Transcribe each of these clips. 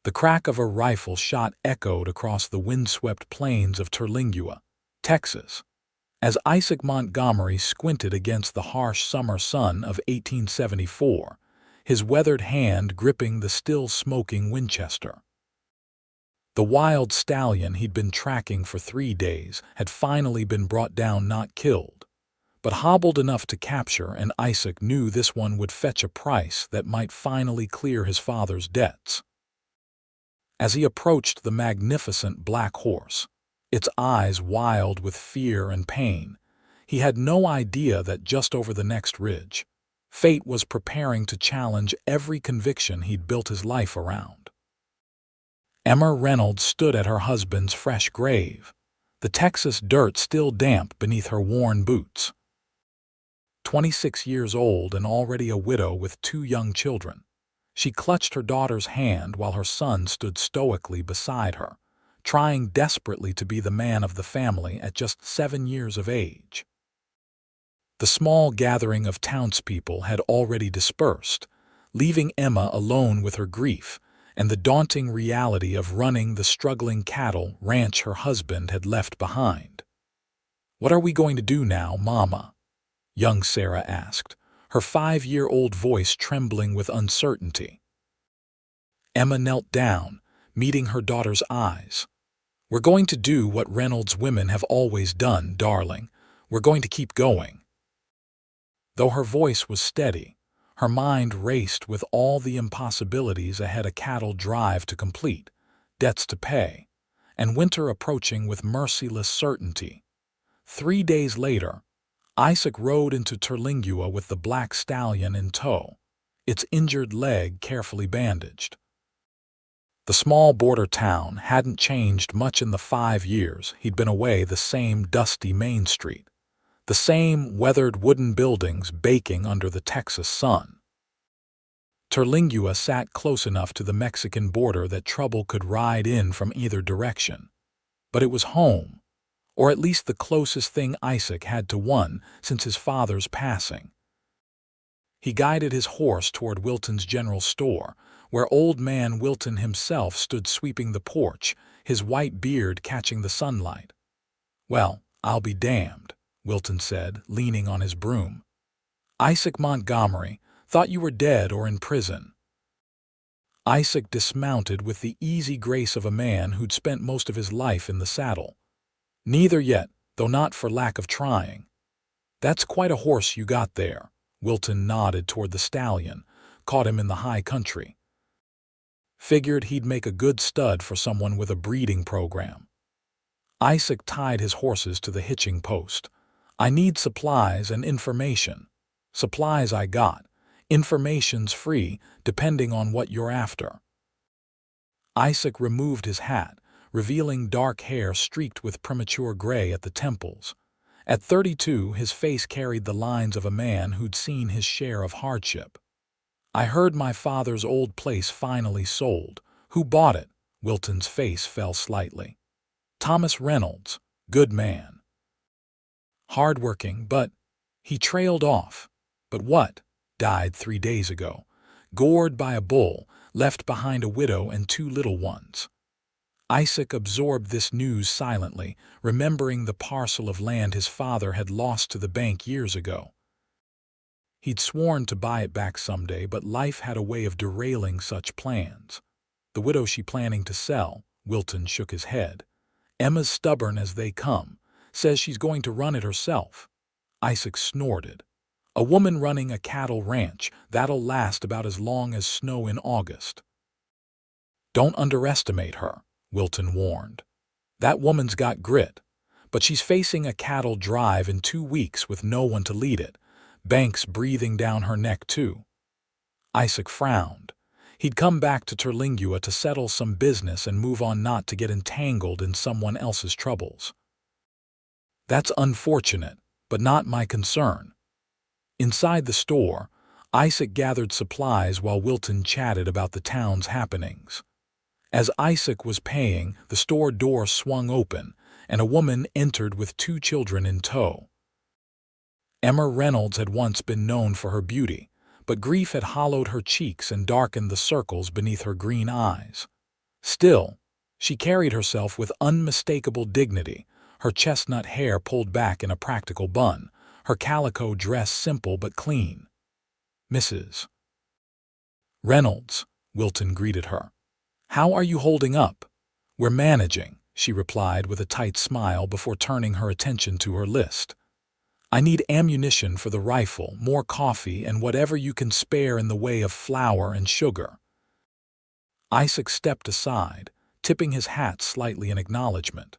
The crack of a rifle shot echoed across the windswept plains of Terlingua, Texas, as Isaac Montgomery squinted against the harsh summer sun of 1874, his weathered hand gripping the still-smoking Winchester. The wild stallion he'd been tracking for 3 days had finally been brought down, not killed, but hobbled enough to capture, and Isaac knew this one would fetch a price that might finally clear his father's debts. As he approached the magnificent black horse, its eyes wild with fear and pain, he had no idea that just over the next ridge, fate was preparing to challenge every conviction he'd built his life around. Emma Reynolds stood at her husband's fresh grave, the Texas dirt still damp beneath her worn boots. 26 years old and already a widow with 2 young children, she clutched her daughter's hand while her son stood stoically beside her, trying desperately to be the man of the family at just 7 years of age. The small gathering of townspeople had already dispersed, leaving Emma alone with her grief and the daunting reality of running the struggling cattle ranch her husband had left behind. "What are we going to do now, Mama?" young Sarah asked, her 5-year-old voice trembling with uncertainty. Emma knelt down, meeting her daughter's eyes. "We're going to do what Reynolds women have always done, darling. We're going to keep going." Though her voice was steady, her mind raced with all the impossibilities ahead: a cattle drive to complete, debts to pay, and winter approaching with merciless certainty. 3 days later, Isaac rode into Terlingua with the black stallion in tow, its injured leg carefully bandaged. The small border town hadn't changed much in the 5 years he'd been away: the same dusty Main Street, the same weathered wooden buildings baking under the Texas sun. Terlingua sat close enough to the Mexican border that trouble could ride in from either direction. But it was home, or at least the closest thing Isaac had to one since his father's passing. He guided his horse toward Wilton's general store, where old man Wilton himself stood sweeping the porch, his white beard catching the sunlight. "Well, I'll be damned," Wilton said, leaning on his broom. "Isaac Montgomery, thought you were dead or in prison." Isaac dismounted with the easy grace of a man who'd spent most of his life in the saddle. "Neither yet, though not for lack of trying." "That's quite a horse you got there." Wilton nodded toward the stallion, caught him in the high country. "Figured he'd make a good stud for someone with a breeding program." Isaac tied his horses to the hitching post. "I need supplies and information. Supplies I got. Information's free, depending on what you're after." Isaac removed his hat, revealing dark hair streaked with premature gray at the temples. At 32, his face carried the lines of a man who'd seen his share of hardship. "I heard my father's old place finally sold. Who bought it?" Wilton's face fell slightly. "Thomas Reynolds. Good man. Hardworking, but—" He trailed off. "But what? Died 3 days ago. Gored by a bull, left behind a widow and 2 little ones." Isaac absorbed this news silently, remembering the parcel of land his father had lost to the bank years ago. He'd sworn to buy it back someday, but life had a way of derailing such plans. "The widow she planning to sell?" Wilton shook his head. "Emma's stubborn as they come. Says she's going to run it herself." Isaac snorted. "A woman running a cattle ranch, that'll last about as long as snow in August." "Don't underestimate her," Wilton warned. "That woman's got grit, but she's facing a cattle drive in 2 weeks with no one to lead it. Banks breathing down her neck, too." Isaac frowned. He'd come back to Terlingua to settle some business and move on, not to get entangled in someone else's troubles. "That's unfortunate, but not my concern." Inside the store, Isaac gathered supplies while Wilton chatted about the town's happenings. As Isaac was paying, the store door swung open, and a woman entered with 2 children in tow. Emma Reynolds had once been known for her beauty, but grief had hollowed her cheeks and darkened the circles beneath her green eyes. Still, she carried herself with unmistakable dignity, her chestnut hair pulled back in a practical bun, her calico dress simple but clean. "Mrs. Reynolds," Wilton greeted her. "How are you holding up?" "We're managing," she replied with a tight smile before turning her attention to her list. "I need ammunition for the rifle, more coffee, and whatever you can spare in the way of flour and sugar." Isaac stepped aside, tipping his hat slightly in acknowledgement.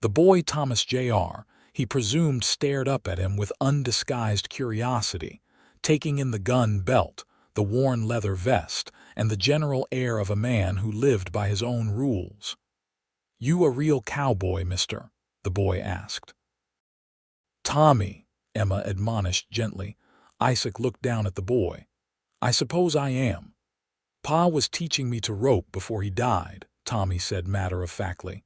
The boy Thomas Jr., he presumed, stared up at him with undisguised curiosity, taking in the gun belt, the worn leather vest, and the general air of a man who lived by his own rules. "You a real cowboy, mister?" the boy asked. "Tommy," Emma admonished gently. Isaac looked down at the boy. "I suppose I am. Pa was teaching me to rope before he died," Tommy said matter-of-factly.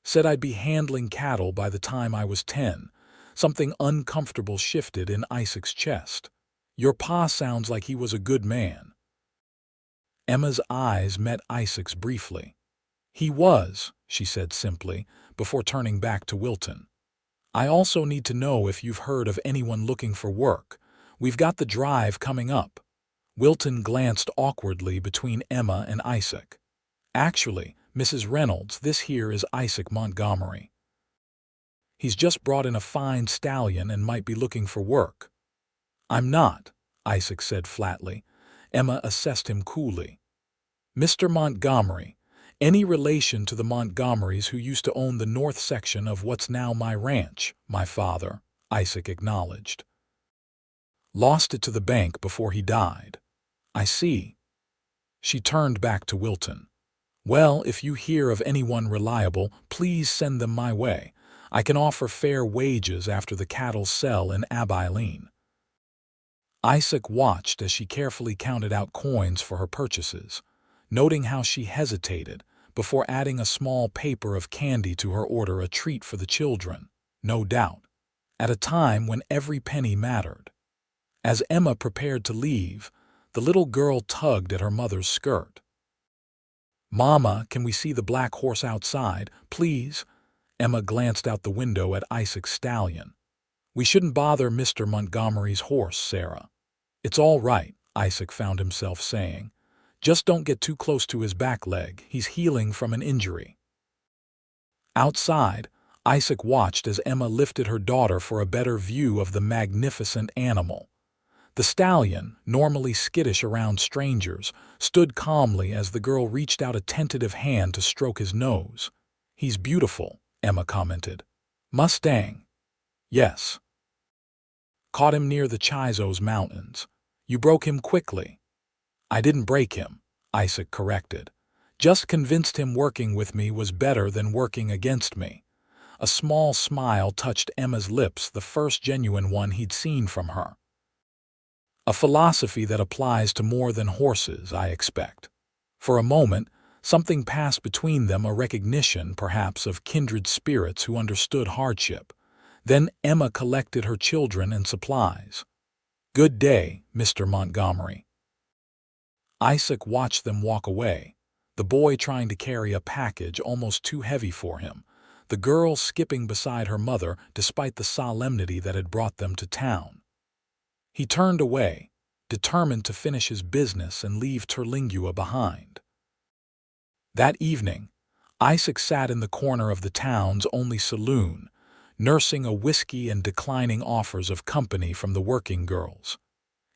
"Said I'd be handling cattle by the time I was 10. Something uncomfortable shifted in Isaac's chest. "Your pa sounds like he was a good man." Emma's eyes met Isaac's briefly. "He was," she said simply, before turning back to Wilton. "I also need to know if you've heard of anyone looking for work. We've got the drive coming up." Wilton glanced awkwardly between Emma and Isaac. "Actually, Mrs. Reynolds, this here is Isaac Montgomery. He's just brought in a fine stallion and might be looking for work." "I'm not," Isaac said flatly. Emma assessed him coolly. "Mr. Montgomery, any relation to the Montgomerys who used to own the north section of what's now my ranch?" "My father," Isaac acknowledged. "Lost it to the bank before he died." "I see." She turned back to Wilton. "Well, if you hear of anyone reliable, please send them my way. I can offer fair wages after the cattle sell in Abilene." Isaac watched as she carefully counted out coins for her purchases, noting how she hesitated before adding a small paper of candy to her order, a treat for the children, no doubt, at a time when every penny mattered. As Emma prepared to leave, the little girl tugged at her mother's skirt. "Mama, can we see the black horse outside, please?" Emma glanced out the window at Isaac's stallion. "We shouldn't bother Mr. Montgomery's horse, Sarah." "It's all right," Isaac found himself saying. "Just don't get too close to his back leg. He's healing from an injury." Outside, Isaac watched as Emma lifted her daughter for a better view of the magnificent animal. The stallion, normally skittish around strangers, stood calmly as the girl reached out a tentative hand to stroke his nose. "He's beautiful," Emma commented. "Mustang?" "Yes." "Caught him near the Chizos Mountains. You broke him quickly." "I didn't break him," Isaac corrected. "Just convinced him working with me was better than working against me." A small smile touched Emma's lips, the first genuine one he'd seen from her. "A philosophy that applies to more than horses, I expect." For a moment, something passed between them, a recognition, perhaps, of kindred spirits who understood hardship. Then Emma collected her children and supplies. "Good day, Mr. Montgomery." Isaac watched them walk away, the boy trying to carry a package almost too heavy for him, the girl skipping beside her mother despite the solemnity that had brought them to town. He turned away, determined to finish his business and leave Terlingua behind. That evening, Isaac sat in the corner of the town's only saloon, nursing a whiskey and declining offers of company from the working girls.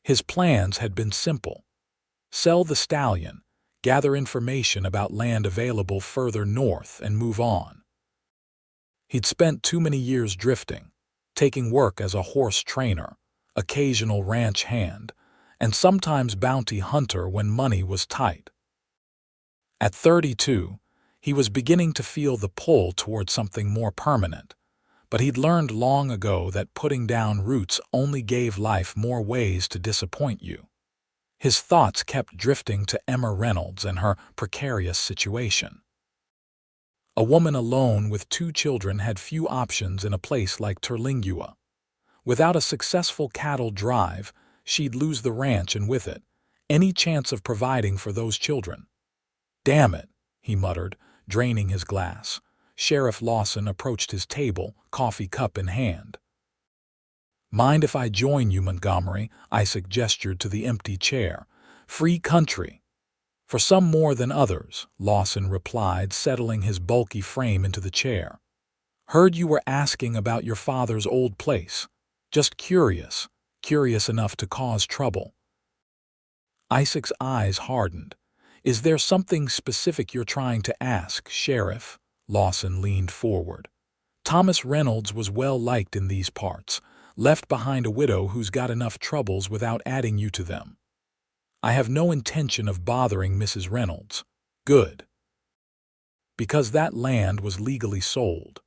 His plans had been simple: sell the stallion, gather information about land available further north, and move on. He'd spent too many years drifting, taking work as a horse trainer, occasional ranch hand, and sometimes bounty hunter when money was tight. At 32, he was beginning to feel the pull toward something more permanent, but he'd learned long ago that putting down roots only gave life more ways to disappoint you. His thoughts kept drifting to Emma Reynolds and her precarious situation. A woman alone with 2 children had few options in a place like Terlingua. Without a successful cattle drive, she'd lose the ranch and with it, any chance of providing for those children. Damn it, he muttered, draining his glass. Sheriff Lawson approached his table, coffee cup in hand. "Mind if I join you, Montgomery?" Isaac gestured to the empty chair. "Free country." "For some more than others," Lawson replied, settling his bulky frame into the chair. "Heard you were asking about your father's old place. Just curious enough to cause trouble." Isaac's eyes hardened. "Is there something specific you're trying to ask, Sheriff?" Lawson leaned forward. "Thomas Reynolds was well liked in these parts, left behind a widow who's got enough troubles without adding you to them." "I have no intention of bothering Mrs. Reynolds." "Good. Because that land was legally sold.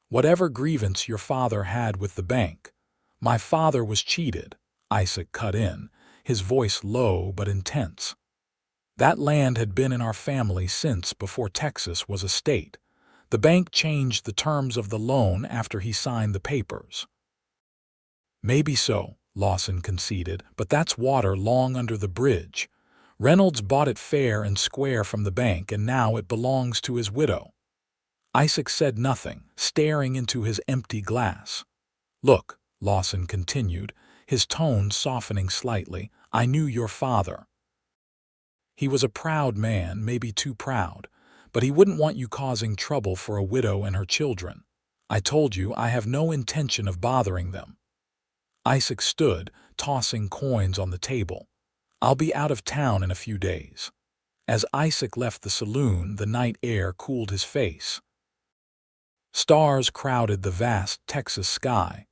Whatever grievance your father had with the bank." "My father was cheated," Isaac cut in, his voice low but intense. "That land had been in our family since before Texas was a state. The bank changed the terms of the loan after he signed the papers." "Maybe so," Lawson conceded, "but that's water long under the bridge. Reynolds bought it fair and square from the bank, and now it belongs to his widow." Isaac said nothing, staring into his empty glass. "Look," Lawson continued, his tone softening slightly, "I knew your father. He was a proud man, maybe too proud, but he wouldn't want you causing trouble for a widow and her children. I told you I have no intention of bothering them." Isaac stood, tossing coins on the table. "I'll be out of town in a few days." As Isaac left the saloon, the night air cooled his face. Stars crowded the vast Texas sky,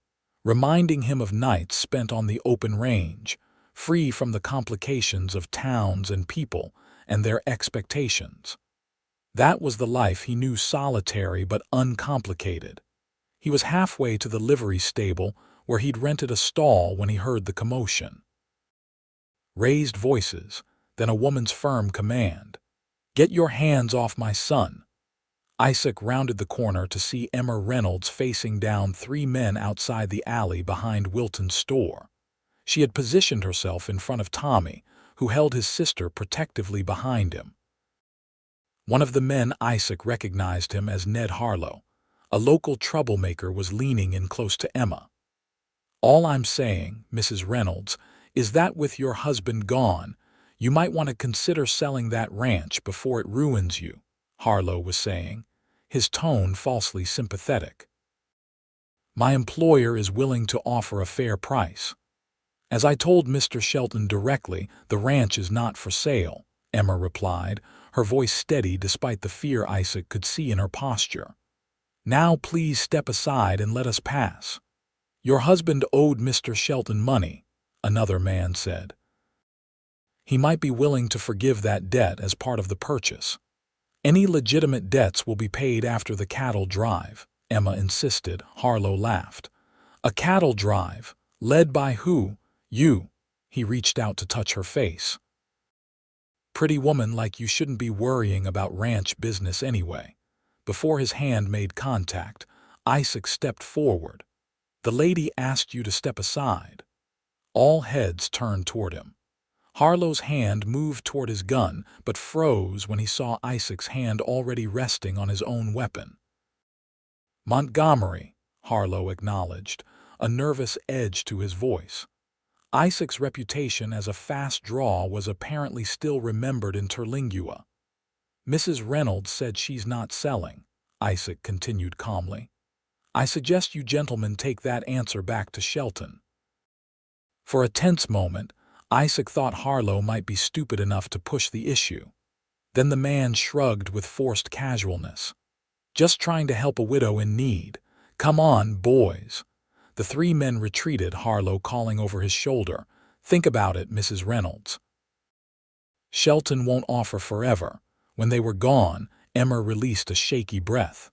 reminding him of nights spent on the open range, free from the complications of towns and people and their expectations. That was the life he knew, solitary but uncomplicated. He was halfway to the livery stable where he'd rented a stall when he heard the commotion. Raised voices, then a woman's firm command. "Get your hands off my son." Isaac rounded the corner to see Emma Reynolds facing down 3 men outside the alley behind Wilton's store. She had positioned herself in front of Tommy, who held his sister protectively behind him. One of the men, Isaac recognized him as Ned Harlow. A local troublemaker was leaning in close to Emma. "All I'm saying, Mrs. Reynolds, is that with your husband gone, you might want to consider selling that ranch before it ruins you," Harlow was saying, his tone falsely sympathetic. "My employer is willing to offer a fair price. As I told Mr. Shelton directly, the ranch is not for sale," Emma replied, her voice steady despite the fear Isaac could see in her posture. "Now please step aside and let us pass." "Your husband owed Mr. Shelton money," another man said. "He might be willing to forgive that debt as part of the purchase." "Any legitimate debts will be paid after the cattle drive," Emma insisted. Harlow laughed. "A cattle drive? Led by who?" "You." He reached out to touch her face. "Pretty woman like you shouldn't be worrying about ranch business anyway." Before his hand made contact, Isaac stepped forward. "The lady asked you to step aside." All heads turned toward him. Harlow's hand moved toward his gun, but froze when he saw Isaac's hand already resting on his own weapon. "Montgomery," Harlow acknowledged, a nervous edge to his voice. Isaac's reputation as a fast draw was apparently still remembered in Terlingua. "Mrs. Reynolds said she's not selling," Isaac continued calmly. "I suggest you gentlemen take that answer back to Shelton." For a tense moment, Isaac thought Harlow might be stupid enough to push the issue. Then the man shrugged with forced casualness. "Just trying to help a widow in need. Come on, boys." The 3 men retreated, Harlow calling over his shoulder, "Think about it, Mrs. Reynolds. Shelton won't offer forever." When they were gone, Emma released a shaky breath.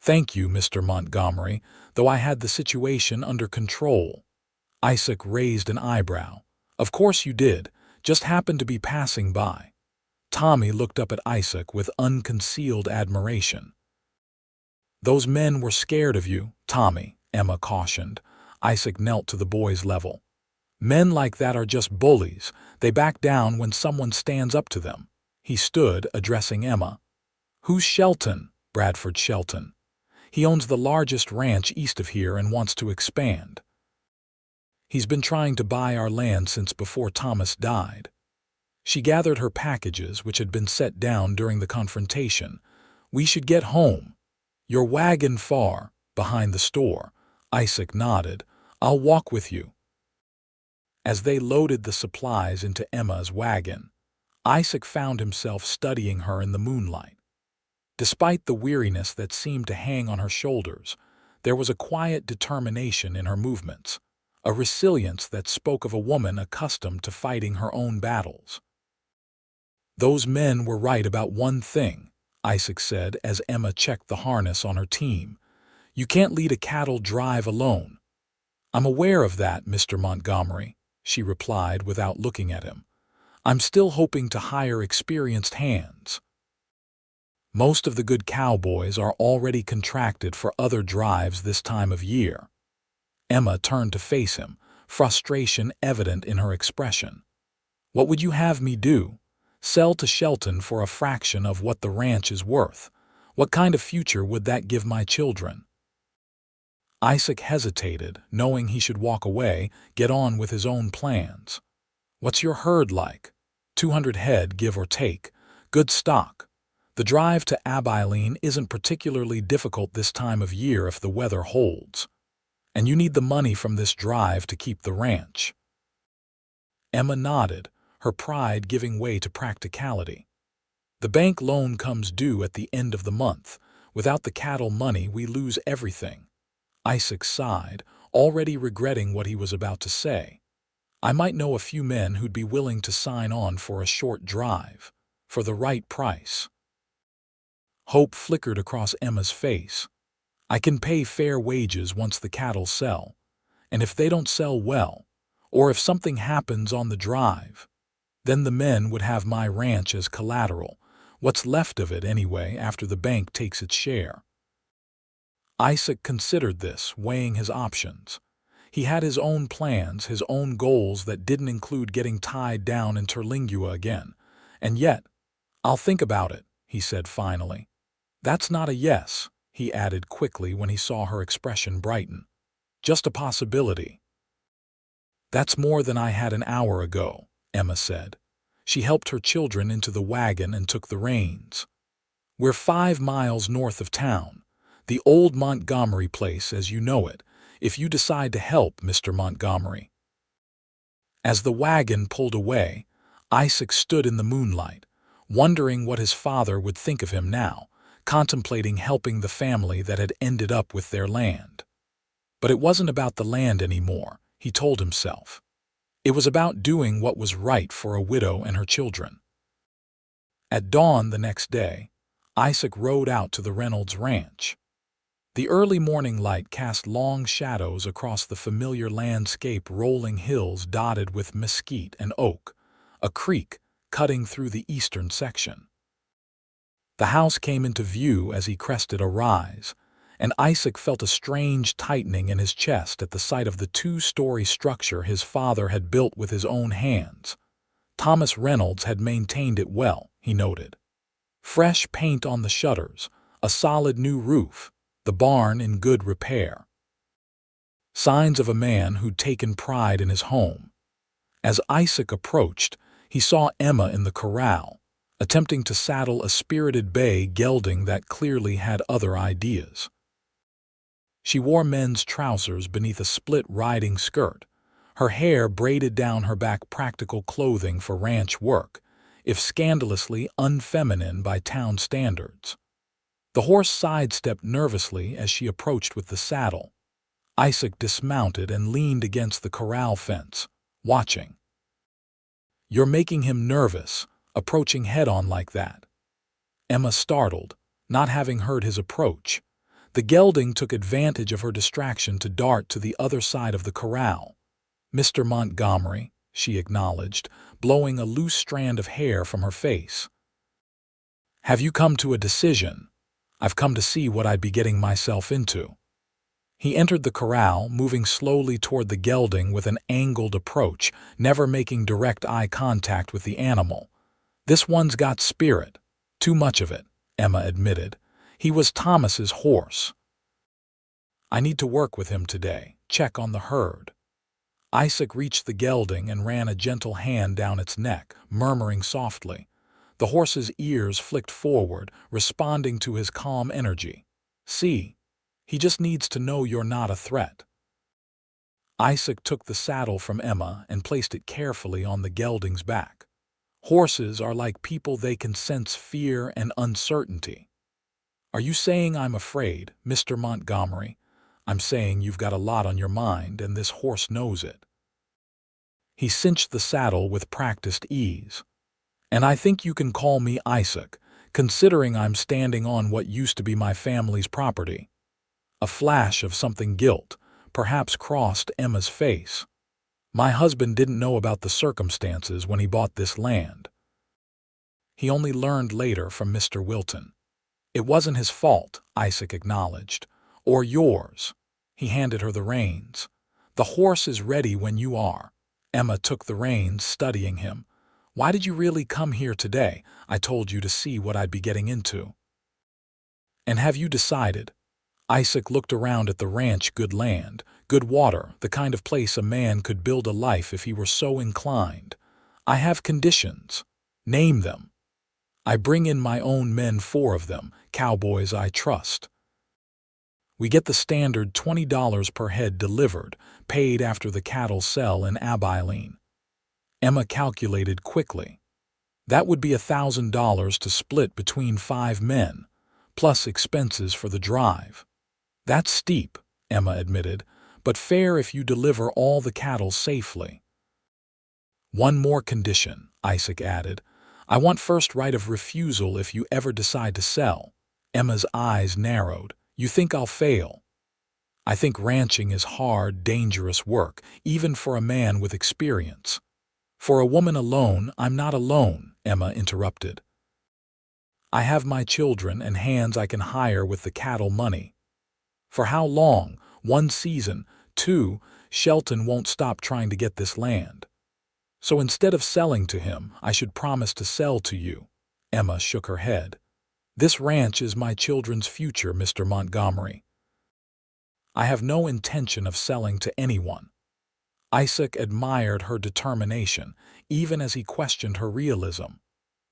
"Thank you, Mr. Montgomery, though I had the situation under control." Isaac raised an eyebrow. "Of course you did, just happened to be passing by." Tommy looked up at Isaac with unconcealed admiration. "Those men were scared of you, Tommy," Emma cautioned. Isaac knelt to the boy's level. "Men like that are just bullies. They back down when someone stands up to them." He stood, addressing Emma. Who's Shelton? Bradford Shelton. He owns the largest ranch east of here and wants to expand. He's been trying to buy our land since before Thomas died. She gathered her packages, which had been set down during the confrontation. We should get home. Your wagon far, behind the store. Isaac nodded. I'll walk with you. As they loaded the supplies into Emma's wagon, Isaac found himself studying her in the moonlight. Despite the weariness that seemed to hang on her shoulders, there was a quiet determination in her movements, a resilience that spoke of a woman accustomed to fighting her own battles. Those men were right about one thing, Isaac said as Emma checked the harness on her team. You can't lead a cattle drive alone. I'm aware of that, Mr. Montgomery, she replied without looking at him. I'm still hoping to hire experienced hands. Most of the good cowboys are already contracted for other drives this time of year. Emma turned to face him, frustration evident in her expression. What would you have me do? Sell to Shelton for a fraction of what the ranch is worth? What kind of future would that give my children? Isaac hesitated, knowing he should walk away, get on with his own plans. What's your herd like? 200 head, give or take. Good stock. The drive to Abilene isn't particularly difficult this time of year if the weather holds. And you need the money from this drive to keep the ranch. Emma nodded, her pride giving way to practicality. The bank loan comes due at the end of the month. Without the cattle money, we lose everything. Isaac sighed, already regretting what he was about to say. I might know a few men who'd be willing to sign on for a short drive, for the right price. Hope flickered across Emma's face. I can pay fair wages once the cattle sell, and if they don't sell well, or if something happens on the drive, then the men would have my ranch as collateral, what's left of it anyway after the bank takes its share. Isaac considered this, weighing his options. He had his own plans, his own goals that didn't include getting tied down in Terlingua again. And yet, I'll think about it, he said finally. That's not a yes, he added quickly when he saw her expression brighten. Just a possibility. That's more than I had an hour ago, Emma said. She helped her children into the wagon and took the reins. We're 5 miles north of town, the old Montgomery place as you know it, if you decide to help, Mr. Montgomery. As the wagon pulled away, Isaac stood in the moonlight, wondering what his father would think of him now, contemplating helping the family that had ended up with their land. But it wasn't about the land anymore, he told himself. It was about doing what was right for a widow and her children. At dawn the next day, Isaac rode out to the Reynolds ranch. The early morning light cast long shadows across the familiar landscape, rolling hills dotted with mesquite and oak, a creek cutting through the eastern section. The house came into view as he crested a rise, and Isaac felt a strange tightening in his chest at the sight of the 2-story structure his father had built with his own hands. Thomas Reynolds had maintained it well, he noted. Fresh paint on the shutters, a solid new roof, the barn in good repair. Signs of a man who'd taken pride in his home. As Isaac approached, he saw Emma in the corral, attempting to saddle a spirited bay gelding that clearly had other ideas. She wore men's trousers beneath a split riding skirt, her hair braided down her back, practical clothing for ranch work, if scandalously unfeminine by town standards. The horse sidestepped nervously as she approached with the saddle. Isaac dismounted and leaned against the corral fence, watching. You're making him nervous, approaching head-on like that. Emma startled, not having heard his approach. The gelding took advantage of her distraction to dart to the other side of the corral. Mr. Montgomery, she acknowledged, blowing a loose strand of hair from her face. Have you come to a decision? I've come to see what I'd be getting myself into. He entered the corral, moving slowly toward the gelding with an angled approach, never making direct eye contact with the animal. This one's got spirit. Too much of it, Emma admitted. "He was Thomas's horse. I need to work with him today, check on the herd." Isaac reached the gelding and ran a gentle hand down its neck, murmuring softly. The horse's ears flicked forward, responding to his calm energy. "See, he just needs to know you're not a threat." Isaac took the saddle from Emma and placed it carefully on the gelding's back. Horses are like people, they can sense fear and uncertainty. "Are you saying I'm afraid, Mr. Montgomery?" "I'm saying you've got a lot on your mind, and this horse knows it." He cinched the saddle with practiced ease. "And I think you can call me Isaac, considering I'm standing on what used to be my family's property." A flash of something guilt perhaps crossed Emma's face. "My husband didn't know about the circumstances when he bought this land. He only learned later from Mr. Wilton." "It wasn't his fault," Isaac acknowledged. "Or yours." He handed her the reins. "The horse is ready when you are." Emma took the reins, studying him. "Why did you really come here today?" "I told you to see what I'd be getting into." "And have you decided?" Isaac looked around at the ranch. "Good land, good water, the kind of place a man could build a life if he were so inclined. I have conditions." "Name them." "I bring in my own men, 4 of them, cowboys I trust. We get the standard $20 per head delivered, paid after the cattle sell in Abilene." Emma calculated quickly. "That would be $1,000 to split between 5 men, plus expenses for the drive." "That's steep," Emma admitted, "but fair if you deliver all the cattle safely." "One more condition," Isaac added. "I want first right of refusal if you ever decide to sell." Emma's eyes narrowed. "You think I'll fail?" "I think ranching is hard, dangerous work, even for a man with experience." "For a woman alone, I'm not alone," Emma interrupted. "I have my children and hands I can hire with the cattle money." "For how long?" "1 season. 2, Shelton won't stop trying to get this land." "So instead of selling to him, I should promise to sell to you." Emma shook her head. "This ranch is my children's future, Mr. Montgomery. I have no intention of selling to anyone." Isaac admired her determination, even as he questioned her realism.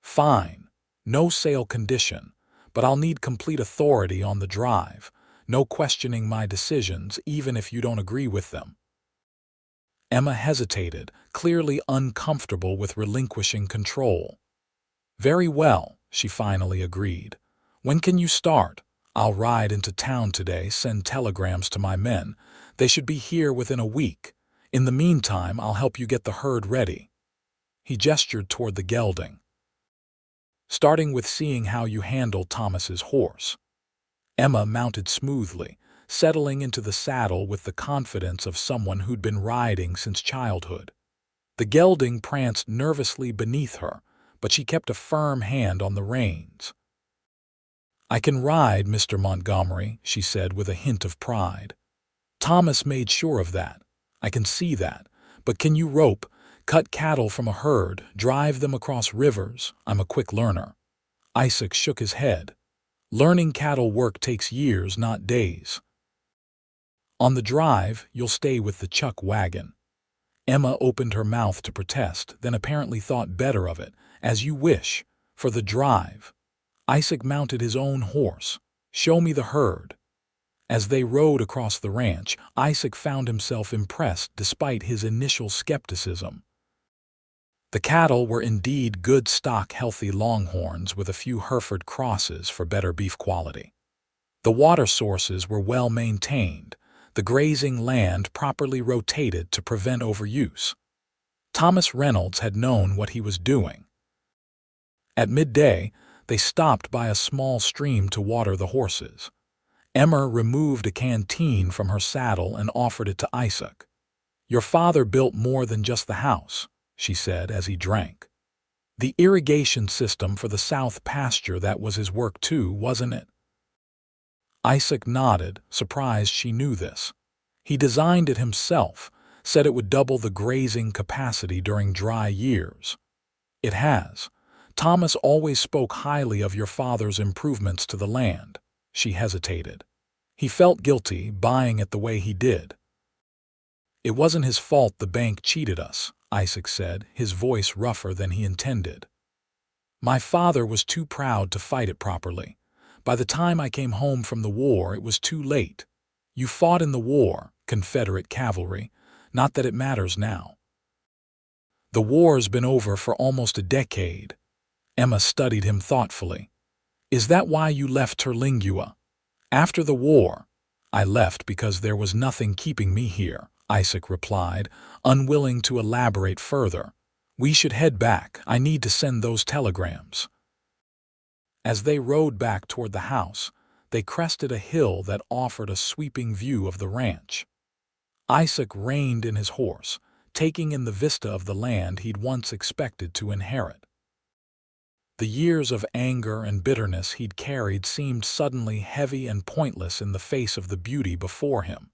"Fine. No sale condition, but I'll need complete authority on the drive. No questioning my decisions, even if you don't agree with them." Emma hesitated, clearly uncomfortable with relinquishing control. "Very well," she finally agreed. "When can you start?" "I'll ride into town today, send telegrams to my men. They should be here within a week. In the meantime, I'll help you get the herd ready." He gestured toward the gelding. "Starting with seeing how you handle Thomas's horse." Emma mounted smoothly, settling into the saddle with the confidence of someone who'd been riding since childhood. The gelding pranced nervously beneath her, but she kept a firm hand on the reins. "I can ride, Mr. Montgomery," she said with a hint of pride. "Thomas made sure of that. I can see that. But can you rope, cut cattle from a herd, drive them across rivers?" "I'm a quick learner." Isaac shook his head. "Learning cattle work takes years, not days." "On the drive, you'll stay with the chuck wagon." Emma opened her mouth to protest, then apparently thought better of it. "As you wish. For the drive." Isaac mounted his own horse. "Show me the herd." As they rode across the ranch, Isaac found himself impressed despite his initial skepticism. The cattle were indeed good stock, healthy longhorns with a few Hereford crosses for better beef quality. The water sources were well maintained, the grazing land properly rotated to prevent overuse. Thomas Reynolds had known what he was doing. At midday, they stopped by a small stream to water the horses. Emma removed a canteen from her saddle and offered it to Isaac. "Your father built more than just the house," she said as he drank. "The irrigation system for the south pasture, that was his work too, wasn't it?" Isaac nodded, surprised she knew this. "He designed it himself, said it would double the grazing capacity during dry years." "It has. Thomas always spoke highly of your father's improvements to the land. She hesitated. He felt guilty buying it the way he did. It wasn't his fault the bank cheated us, Isaac said, his voice rougher than he intended. My father was too proud to fight it properly. By the time I came home from the war, it was too late. You fought in the war, Confederate cavalry. Not that it matters now. The war's been over for almost a decade. Emma studied him thoughtfully. Is that why you left Terlingua? After the war, I left because there was nothing keeping me here, Isaac replied, unwilling to elaborate further. We should head back. I need to send those telegrams. As they rode back toward the house, they crested a hill that offered a sweeping view of the ranch. Isaac reined in his horse, taking in the vista of the land he'd once expected to inherit. The years of anger and bitterness he'd carried seemed suddenly heavy and pointless in the face of the beauty before him.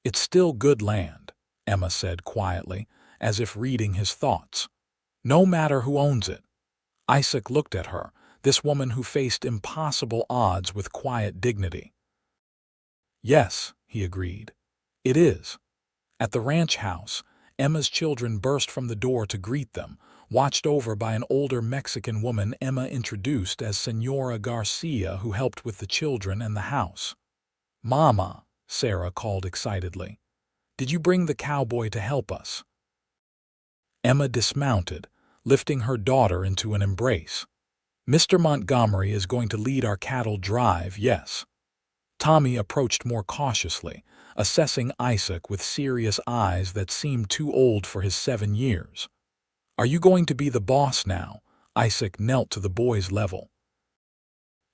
It's still good land, Emma said quietly, as if reading his thoughts. No matter who owns it. Isaac looked at her, this woman who faced impossible odds with quiet dignity. Yes, he agreed. It is. At the ranch house, Emma's children burst from the door to greet them, watched over by an older Mexican woman Emma introduced as Senora Garcia, who helped with the children and the house. Mama, Sarah called excitedly. Did you bring the cowboy to help us? Emma dismounted, lifting her daughter into an embrace. Mr. Montgomery is going to lead our cattle drive, yes. Tommy approached more cautiously, assessing Isaac with serious eyes that seemed too old for his 7 years. Are you going to be the boss now? Isaac knelt to the boy's level.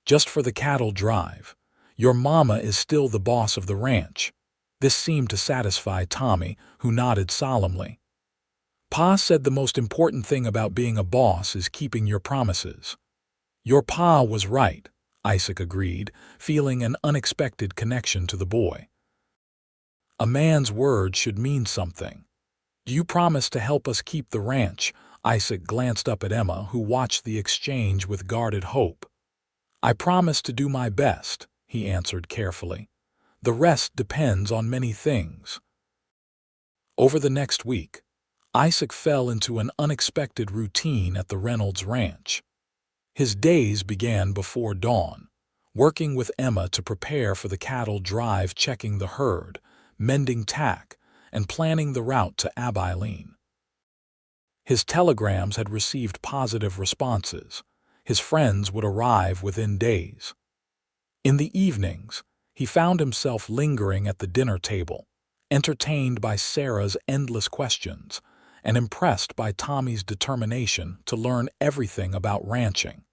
Just for the cattle drive. Your mama is still the boss of the ranch. This seemed to satisfy Tommy, who nodded solemnly. Pa said the most important thing about being a boss is keeping your promises. Your pa was right, Isaac agreed, feeling an unexpected connection to the boy. A man's word should mean something. Do you promise to help us keep the ranch? Isaac glanced up at Emma, who watched the exchange with guarded hope. I promise to do my best, he answered carefully. The rest depends on many things. Over the next week, Isaac fell into an unexpected routine at the Reynolds ranch. His days began before dawn, working with Emma to prepare for the cattle drive, checking the herd, mending tack, and planning the route to Abilene. His telegrams had received positive responses. His friends would arrive within days. In the evenings, he found himself lingering at the dinner table, entertained by Sarah's endless questions and impressed by Tommy's determination to learn everything about ranching.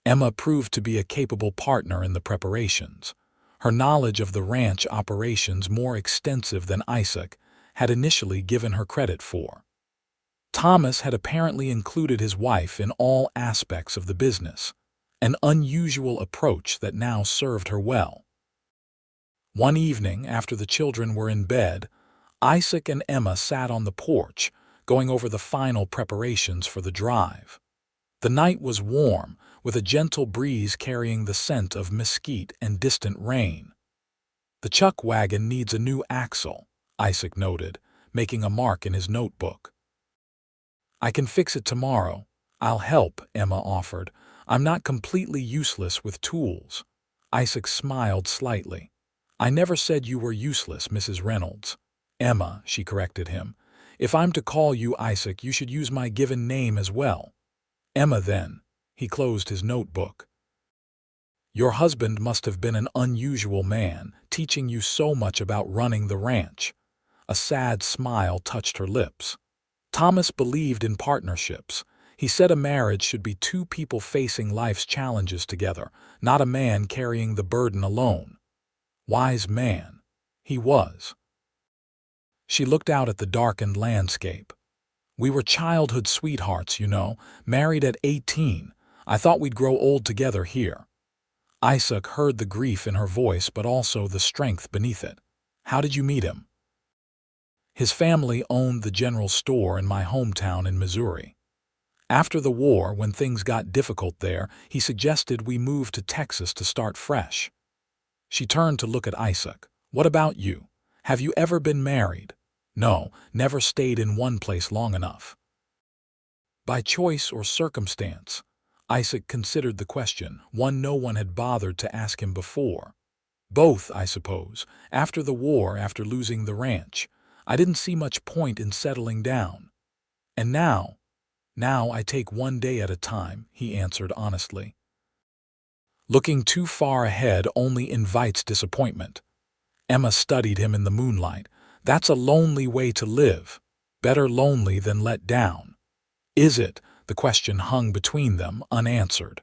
Emma proved to be a capable partner in the preparations. Her knowledge of the ranch operations, more extensive than Isaac had initially given her credit for. Thomas had apparently included his wife in all aspects of the business, an unusual approach that now served her well. One evening, after the children were in bed, Isaac and Emma sat on the porch, going over the final preparations for the drive. The night was warm, with a gentle breeze carrying the scent of mesquite and distant rain. The chuck wagon needs a new axle, Isaac noted, making a mark in his notebook. I can fix it tomorrow. I'll help, Emma offered. I'm not completely useless with tools. Isaac smiled slightly. I never said you were useless, Mrs. Reynolds. Emma, she corrected him. If I'm to call you Isaac, you should use my given name as well. Emma then. He closed his notebook. Your husband must have been an unusual man, teaching you so much about running the ranch. A sad smile touched her lips. Thomas believed in partnerships. He said a marriage should be two people facing life's challenges together, not a man carrying the burden alone. Wise man. He was. She looked out at the darkened landscape. We were childhood sweethearts, you know, married at 18. I thought we'd grow old together here. Isaac heard the grief in her voice, but also the strength beneath it. How did you meet him? His family owned the general store in my hometown in Missouri. After the war, when things got difficult there, he suggested we move to Texas to start fresh. She turned to look at Isaac. What about you? Have you ever been married? No, never stayed in one place long enough. By choice or circumstance? Isaac considered the question, one no one had bothered to ask him before. Both, I suppose. After the war, after losing the ranch, I didn't see much point in settling down. And now I take one day at a time, he answered honestly. Looking too far ahead only invites disappointment. Emma studied him in the moonlight. That's a lonely way to live. Better lonely than let down. Is it? The question hung between them, unanswered.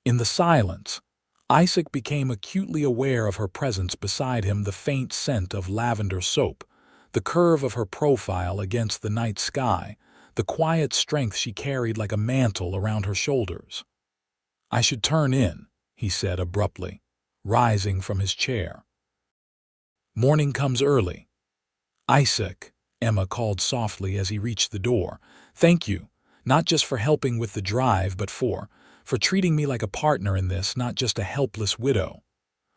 In the silence, Isaac became acutely aware of her presence beside him, the faint scent of lavender soap, the curve of her profile against the night sky, the quiet strength she carried like a mantle around her shoulders. I should turn in, he said abruptly, rising from his chair. Morning comes early. Isaac, Emma called softly as he reached the door. Thank you, not just for helping with the drive, but for treating me like a partner in this, not just a helpless widow.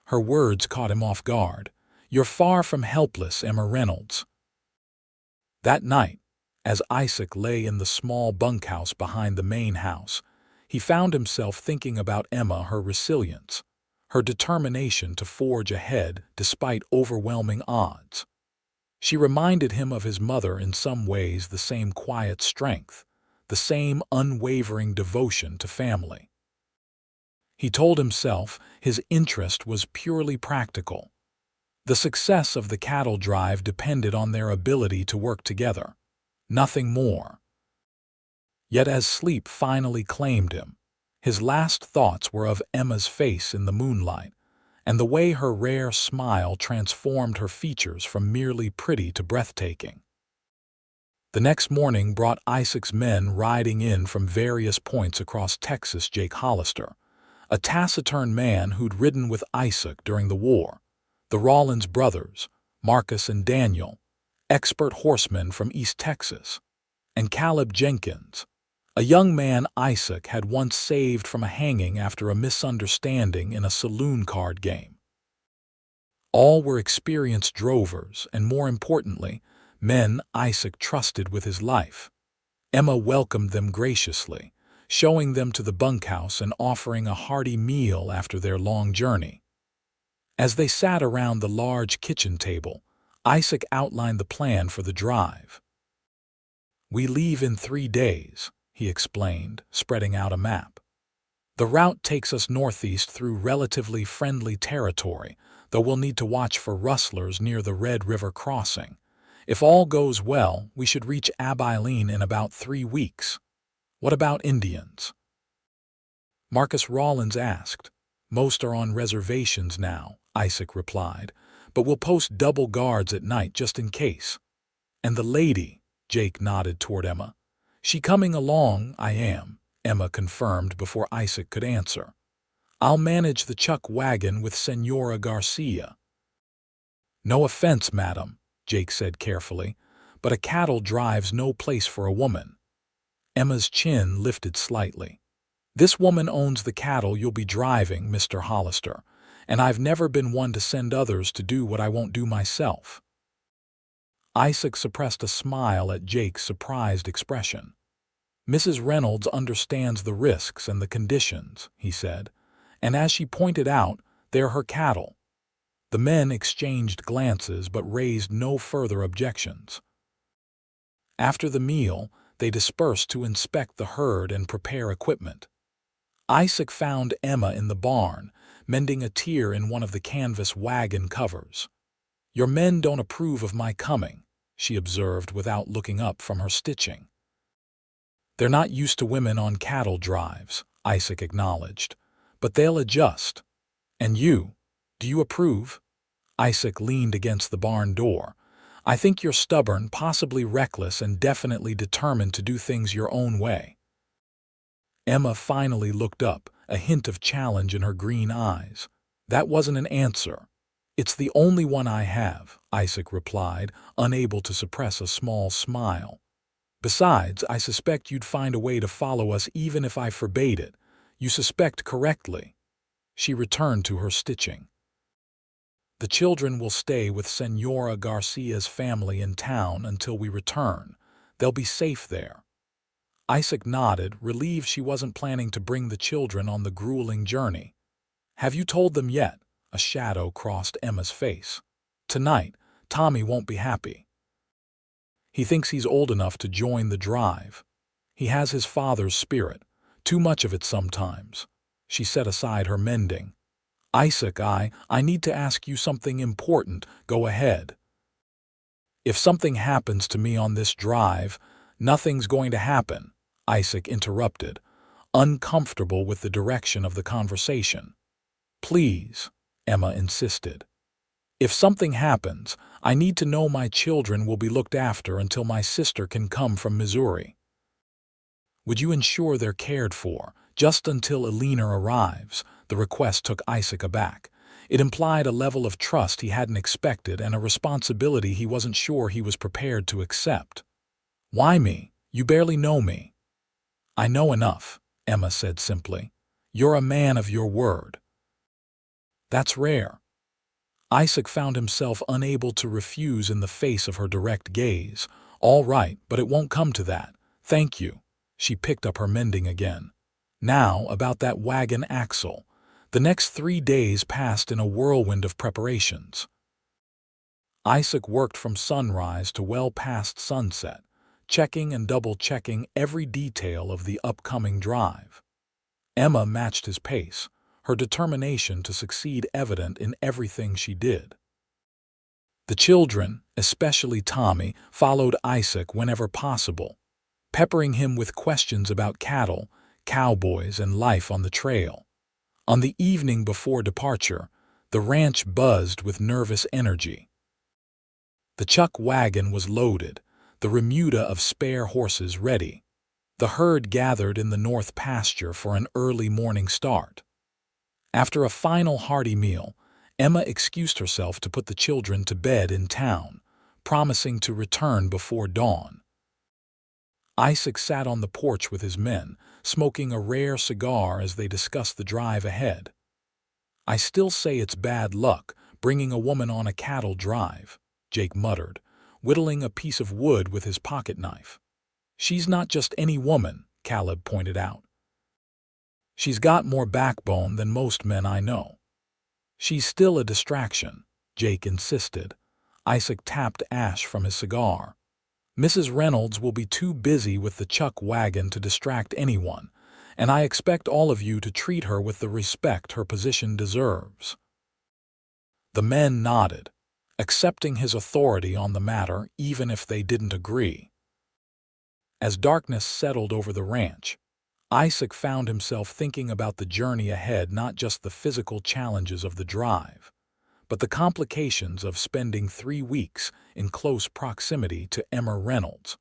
Her words caught him off guard. You're far from helpless, Emma Reynolds. That night, as Isaac lay in the small bunkhouse behind the main house, he found himself thinking about Emma, her resilience, her determination to forge ahead despite overwhelming odds. She reminded him of his mother in some ways, the same quiet strength, the same unwavering devotion to family. He told himself his interest was purely practical. The success of the cattle drive depended on their ability to work together, nothing more. Yet as sleep finally claimed him, his last thoughts were of Emma's face in the moonlight, and the way her rare smile transformed her features from merely pretty to breathtaking. The next morning brought Isaac's men riding in from various points across Texas. Jake Hollister, a taciturn man who'd ridden with Isaac during the war, the Rawlins brothers, Marcus and Daniel, expert horsemen from East Texas, and Caleb Jenkins, a young man Isaac had once saved from a hanging after a misunderstanding in a saloon card game. All were experienced drovers and, more importantly, men Isaac trusted with his life. Emma welcomed them graciously, showing them to the bunkhouse and offering a hearty meal after their long journey. As they sat around the large kitchen table, Isaac outlined the plan for the drive. We leave in 3 days, he explained, spreading out a map. The route takes us northeast through relatively friendly territory, though we'll need to watch for rustlers near the Red River crossing. If all goes well, we should reach Abilene in about 3 weeks. What about Indians? Marcus Rawlins asked. Most are on reservations now, Isaac replied, but we'll post double guards at night just in case. And the lady, Jake nodded toward Emma. She coming along? I am, Emma confirmed before Isaac could answer. I'll manage the chuck wagon with Senora Garcia. No offense, madam, Jake said carefully, but a cattle drive's no place for a woman. Emma's chin lifted slightly. This woman owns the cattle you'll be driving, Mr. Hollister, and I've never been one to send others to do what I won't do myself. Isaac suppressed a smile at Jake's surprised expression. Mrs. Reynolds understands the risks and the conditions, he said, and as she pointed out, they're her cattle. The men exchanged glances but raised no further objections. After the meal, they dispersed to inspect the herd and prepare equipment. Isaac found Emma in the barn, mending a tear in one of the canvas wagon covers. Your men don't approve of my coming, she observed without looking up from her stitching. They're not used to women on cattle drives, Isaac acknowledged, but they'll adjust. And you, do you approve? Isaac leaned against the barn door. I think you're stubborn, possibly reckless, and definitely determined to do things your own way. Emma finally looked up, a hint of challenge in her green eyes. That wasn't an answer. It's the only one I have, Isaac replied, unable to suppress a small smile. Besides, I suspect you'd find a way to follow us even if I forbade it. You suspect correctly." She returned to her stitching. "The children will stay with Senora Garcia's family in town until we return. They'll be safe there." Isaac nodded, relieved she wasn't planning to bring the children on the grueling journey. "Have you told them yet?" A shadow crossed Emma's face. "Tonight, Tommy won't be happy. He thinks he's old enough to join the drive. He has his father's spirit, too much of it sometimes." She set aside her mending. "Isaac, I need to ask you something important. Go ahead." "If something happens to me on this drive, nothing's going to happen," Isaac interrupted, uncomfortable with the direction of the conversation. "Please," Emma insisted. "If something happens, I need to know my children will be looked after until my sister can come from Missouri. Would you ensure they're cared for, just until Elena arrives?" The request took Isaac aback. It implied a level of trust he hadn't expected and a responsibility he wasn't sure he was prepared to accept. "Why me? You barely know me." "I know enough," Emma said simply. "You're a man of your word." "That's rare." Isaac found himself unable to refuse in the face of her direct gaze. "All right, but it won't come to that. Thank you." She picked up her mending again. "Now, about that wagon axle." The next 3 days passed in a whirlwind of preparations. Isaac worked from sunrise to well past sunset, checking and double-checking every detail of the upcoming drive. Emma matched his pace, her determination to succeed evident in everything she did. The children, especially Tommy, followed Isaac whenever possible, peppering him with questions about cattle, cowboys, and life on the trail. On the evening before departure, the ranch buzzed with nervous energy. The chuck wagon was loaded, the remuda of spare horses ready. The herd gathered in the north pasture for an early morning start. After a final hearty meal, Emma excused herself to put the children to bed in town, promising to return before dawn. Isaac sat on the porch with his men, smoking a rare cigar as they discussed the drive ahead. "I still say it's bad luck, bringing a woman on a cattle drive," Jake muttered, whittling a piece of wood with his pocket knife. "She's not just any woman," Caleb pointed out. "She's got more backbone than most men I know." "She's still a distraction," Jake insisted. Isaac tapped ash from his cigar. "Mrs. Reynolds will be too busy with the chuck wagon to distract anyone, and I expect all of you to treat her with the respect her position deserves." The men nodded, accepting his authority on the matter even if they didn't agree. As darkness settled over the ranch, Isaac found himself thinking about the journey ahead, not just the physical challenges of the drive, but the complications of spending 3 weeks in close proximity to Emma Reynolds,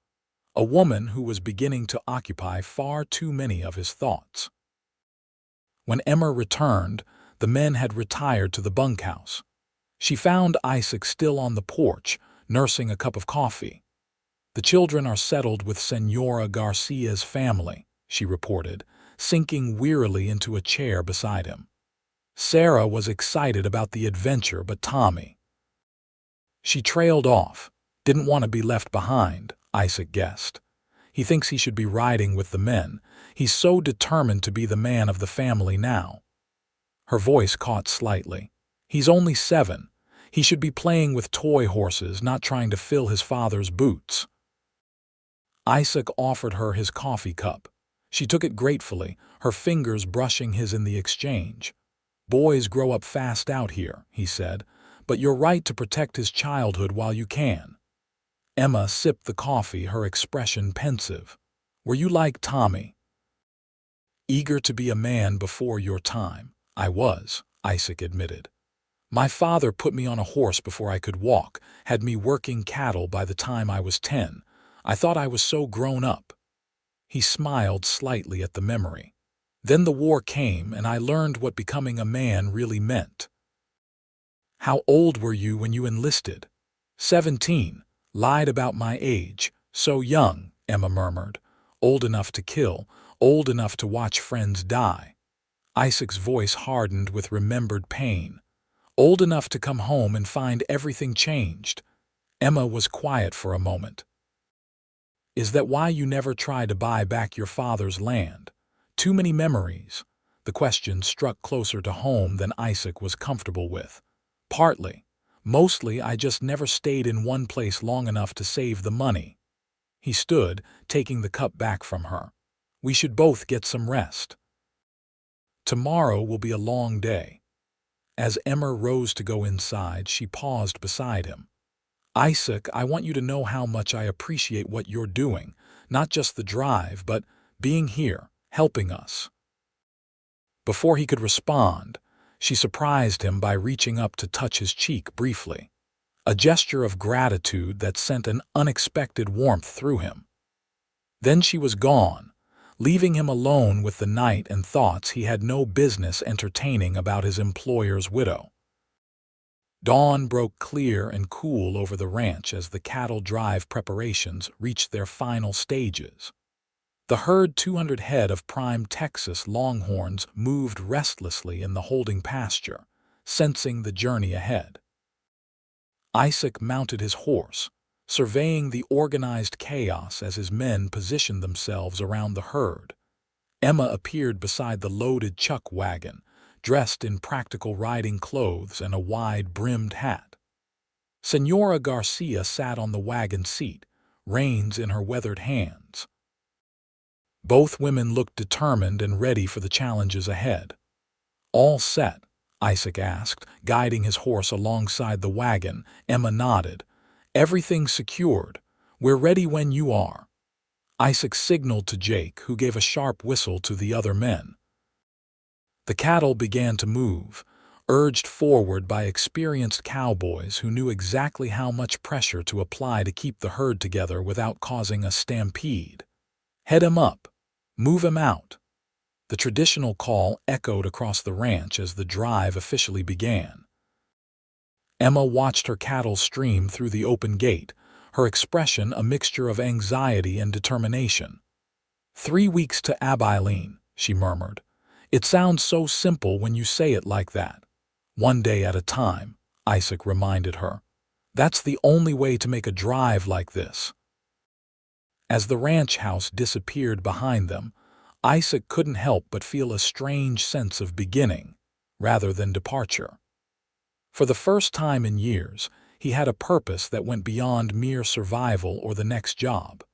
a woman who was beginning to occupy far too many of his thoughts. When Emma returned, the men had retired to the bunkhouse. She found Isaac still on the porch, nursing a cup of coffee. "The children are settled with Senora Garcia's family," she reported, sinking wearily into a chair beside him. Sarah was excited about the adventure, but Tommy. She trailed off. "Didn't want to be left behind," Isaac guessed. "He thinks he should be riding with the men. He's so determined to be the man of the family now." Her voice caught slightly. "He's only 7. He should be playing with toy horses, not trying to fill his father's boots." Isaac offered her his coffee cup. She took it gratefully, her fingers brushing his in the exchange. "Boys grow up fast out here," he said, "but you're right to protect his childhood while you can." Emma sipped the coffee, her expression pensive. "Were you like Tommy? Eager to be a man before your time?" "I was," Isaac admitted. "My father put me on a horse before I could walk, had me working cattle by the time I was 10. I thought I was so grown up." He smiled slightly at the memory. "Then the war came and I learned what becoming a man really meant." "How old were you when you enlisted?" 17. Lied about my age. "So young," Emma murmured. Old enough to kill, old enough to watch friends die. Isaac's voice hardened with remembered pain. Old enough to come home and find everything changed. Emma was quiet for a moment. Is that why you never tried to buy back your father's land? Too many memories. The question struck closer to home than Isaac was comfortable with. Partly. Mostly I just never stayed in one place long enough to save the money. He stood, taking the cup back from her. We should both get some rest. Tomorrow will be a long day. As Emma rose to go inside, she paused beside him. Isaac, I want you to know how much I appreciate what you're doing. Not just the drive, but being here, helping us. Before he could respond, she surprised him by reaching up to touch his cheek briefly. A gesture of gratitude that sent an unexpected warmth through him. Then she was gone, leaving him alone with the night and thoughts he had no business entertaining about his employer's widow. Dawn broke clear and cool over the ranch as the cattle drive preparations reached their final stages. The herd 200 head of prime Texas longhorns moved restlessly in the holding pasture, sensing the journey ahead. Isaac mounted his horse, surveying the organized chaos as his men positioned themselves around the herd. Emma appeared beside the loaded chuck wagon, dressed in practical riding clothes and a wide-brimmed hat. Senora Garcia sat on the wagon seat, reins in her weathered hands. Both women looked determined and ready for the challenges ahead. All set? Isaac asked, guiding his horse alongside the wagon. Emma nodded. Everything's secured. We're ready when you are. Isaac signaled to Jake, who gave a sharp whistle to the other men. The cattle began to move, urged forward by experienced cowboys who knew exactly how much pressure to apply to keep the herd together without causing a stampede. Head 'em up. Move 'em out. The traditional call echoed across the ranch as the drive officially began. Emma watched her cattle stream through the open gate, her expression a mixture of anxiety and determination. 3 weeks to Abilene, she murmured. It sounds so simple when you say it like that. One day at a time, Isaac reminded her. That's the only way to make a drive like this. As the ranch house disappeared behind them, Isaac couldn't help but feel a strange sense of beginning, rather than departure. For the first time in years, he had a purpose that went beyond mere survival or the next job.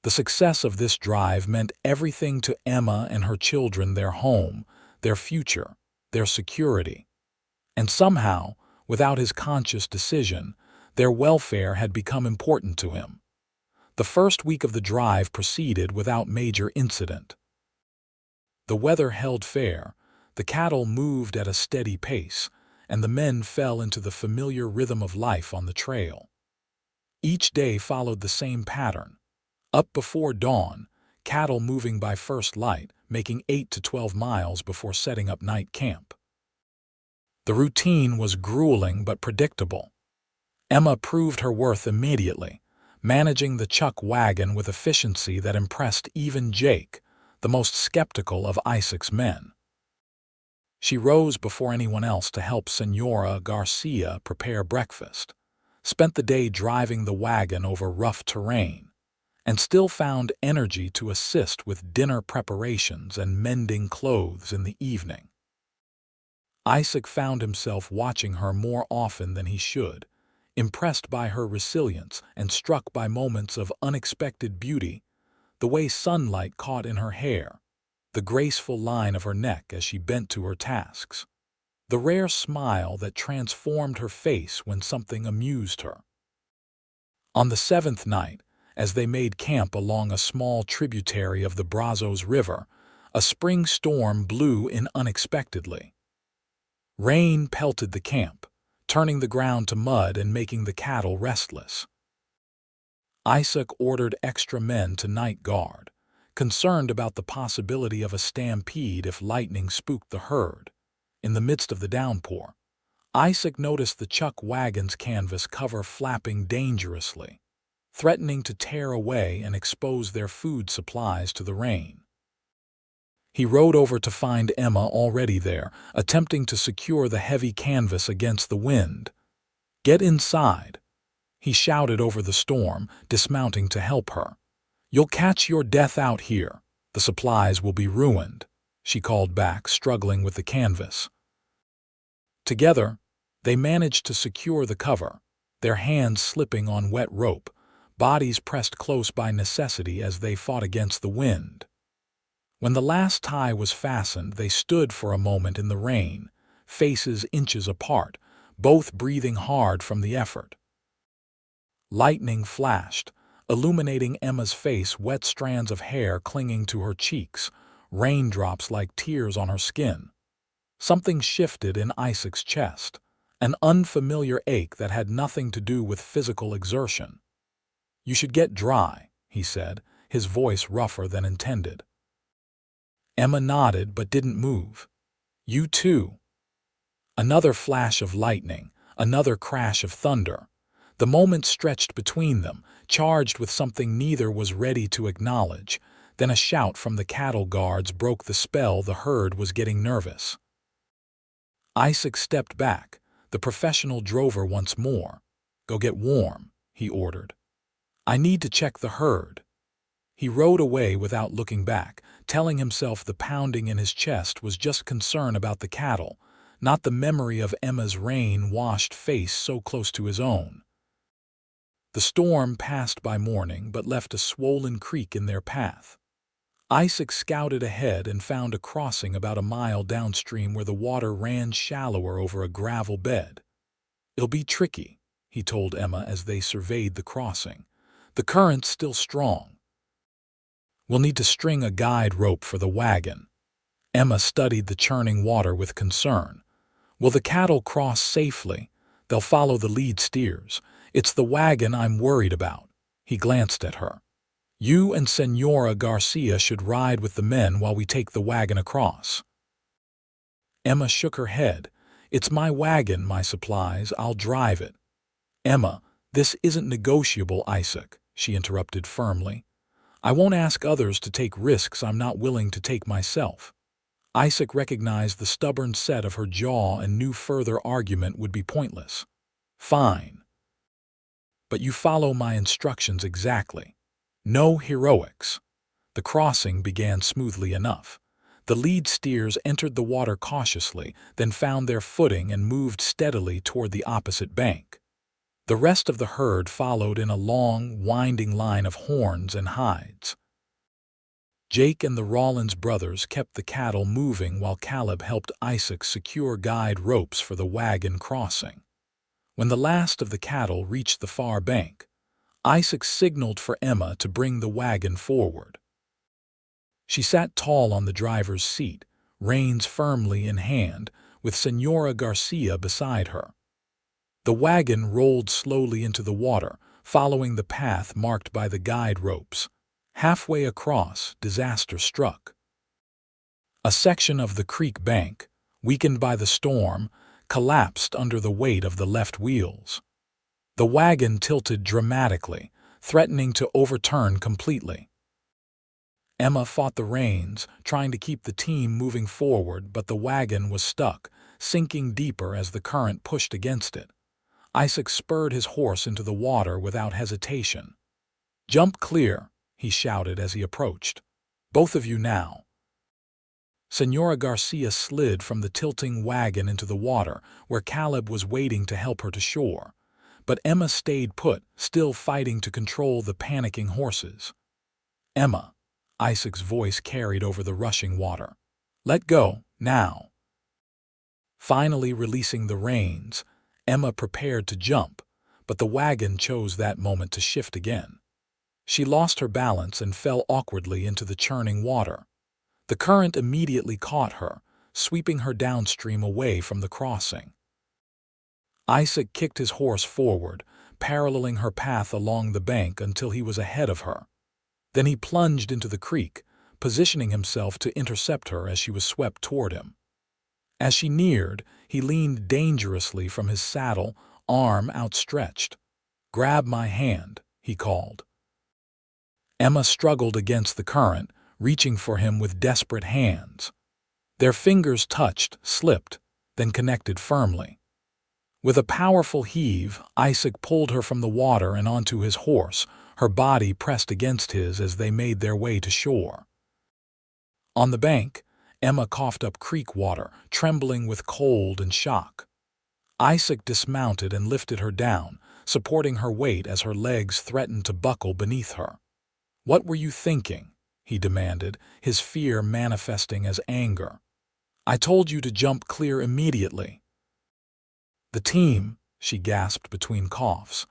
The success of this drive meant everything to Emma and her children: their home, their future, their security. And somehow, without his conscious decision, their welfare had become important to him. The first week of the drive proceeded without major incident. The weather held fair, the cattle moved at a steady pace, and the men fell into the familiar rhythm of life on the trail. Each day followed the same pattern. Up before dawn, cattle moving by first light, making 8 to 12 miles before setting up night camp. The routine was grueling but predictable. Emma proved her worth immediately, managing the chuck wagon with efficiency that impressed even Jake, the most skeptical of Isaac's men. She rose before anyone else to help Senora Garcia prepare breakfast, spent the day driving the wagon over rough terrain, and still found energy to assist with dinner preparations and mending clothes in the evening. Isaac found himself watching her more often than he should, impressed by her resilience and struck by moments of unexpected beauty, the way sunlight caught in her hair, the graceful line of her neck as she bent to her tasks, the rare smile that transformed her face when something amused her. On the 7th night, as they made camp along a small tributary of the Brazos River, a spring storm blew in unexpectedly. Rain pelted the camp, turning the ground to mud and making the cattle restless. Isaac ordered extra men to night guard, concerned about the possibility of a stampede if lightning spooked the herd. In the midst of the downpour, Isaac noticed the chuck wagon's canvas cover flapping dangerously. threatening to tear away and expose their food supplies to the rain. He rode over to find Emma already there, attempting to secure the heavy canvas against the wind. "Get inside," he shouted over the storm, dismounting to help her. "You'll catch your death out here. The supplies will be ruined," she called back, struggling with the canvas. Together, they managed to secure the cover, their hands slipping on wet rope, bodies pressed close by necessity as they fought against the wind. When the last tie was fastened, they stood for a moment in the rain, faces inches apart, both breathing hard from the effort. Lightning flashed, illuminating Emma's face, wet strands of hair clinging to her cheeks, raindrops like tears on her skin. Something shifted in Isaac's chest, an unfamiliar ache that had nothing to do with physical exertion. "You should get dry," he said, his voice rougher than intended. Emma nodded but didn't move. "You too." Another flash of lightning, another crash of thunder. The moment stretched between them, charged with something neither was ready to acknowledge. Then a shout from the cattle guards broke the spell. The herd was getting nervous. Isaac stepped back, the professional drover once more. "Go get warm," he ordered. "I need to check the herd." He rode away without looking back, telling himself the pounding in his chest was just concern about the cattle, not the memory of Emma's rain-washed face so close to his own. The storm passed by morning but left a swollen creek in their path. Isaac scouted ahead and found a crossing about a mile downstream where the water ran shallower over a gravel bed. "It'll be tricky," he told Emma as they surveyed the crossing. "The current's still strong. We'll need to string a guide rope for the wagon." Emma studied the churning water with concern. "Will the cattle cross safely? They'll follow the lead steers. It's the wagon I'm worried about." He glanced at her. "You and Senora Garcia should ride with the men while we take the wagon across." Emma shook her head. "It's my wagon, my supplies. I'll drive it." "Emma, this isn't negotiable, Isaac," she interrupted firmly. "I won't ask others to take risks I'm not willing to take myself." Isaac recognized the stubborn set of her jaw and knew further argument would be pointless. "Fine. But you follow my instructions exactly. No heroics." The crossing began smoothly enough. The lead steers entered the water cautiously, then found their footing and moved steadily toward the opposite bank. The rest of the herd followed in a long, winding line of horns and hides. Jake and the Rollins brothers kept the cattle moving while Caleb helped Isaac secure guide ropes for the wagon crossing. When the last of the cattle reached the far bank, Isaac signaled for Emma to bring the wagon forward. She sat tall on the driver's seat, reins firmly in hand, with Senora Garcia beside her. The wagon rolled slowly into the water, following the path marked by the guide ropes. Halfway across, disaster struck. A section of the creek bank, weakened by the storm, collapsed under the weight of the left wheels. The wagon tilted dramatically, threatening to overturn completely. Emma fought the reins, trying to keep the team moving forward, but the wagon was stuck, sinking deeper as the current pushed against it. Isaac spurred his horse into the water without hesitation. "Jump clear," he shouted as he approached. "Both of you now." Senora Garcia slid from the tilting wagon into the water, where Caleb was waiting to help her to shore. But Emma stayed put, still fighting to control the panicking horses. "Emma," Isaac's voice carried over the rushing water. "Let go, now." Finally releasing the reins, Emma prepared to jump, but the wagon chose that moment to shift again. She lost her balance and fell awkwardly into the churning water. The current immediately caught her, sweeping her downstream away from the crossing. Isaac kicked his horse forward, paralleling her path along the bank until he was ahead of her. Then he plunged into the creek, positioning himself to intercept her as she was swept toward him. As she neared, he leaned dangerously from his saddle, arm outstretched. "Grab my hand," he called. Emma struggled against the current, reaching for him with desperate hands. Their fingers touched, slipped, then connected firmly. With a powerful heave, Isaac pulled her from the water and onto his horse, her body pressed against his as they made their way to shore. On the bank, Emma coughed up creek water, trembling with cold and shock. Isaac dismounted and lifted her down, supporting her weight as her legs threatened to buckle beneath her. "What were you thinking?" he demanded, his fear manifesting as anger. "I told you to jump clear immediately." "The team," she gasped between coughs.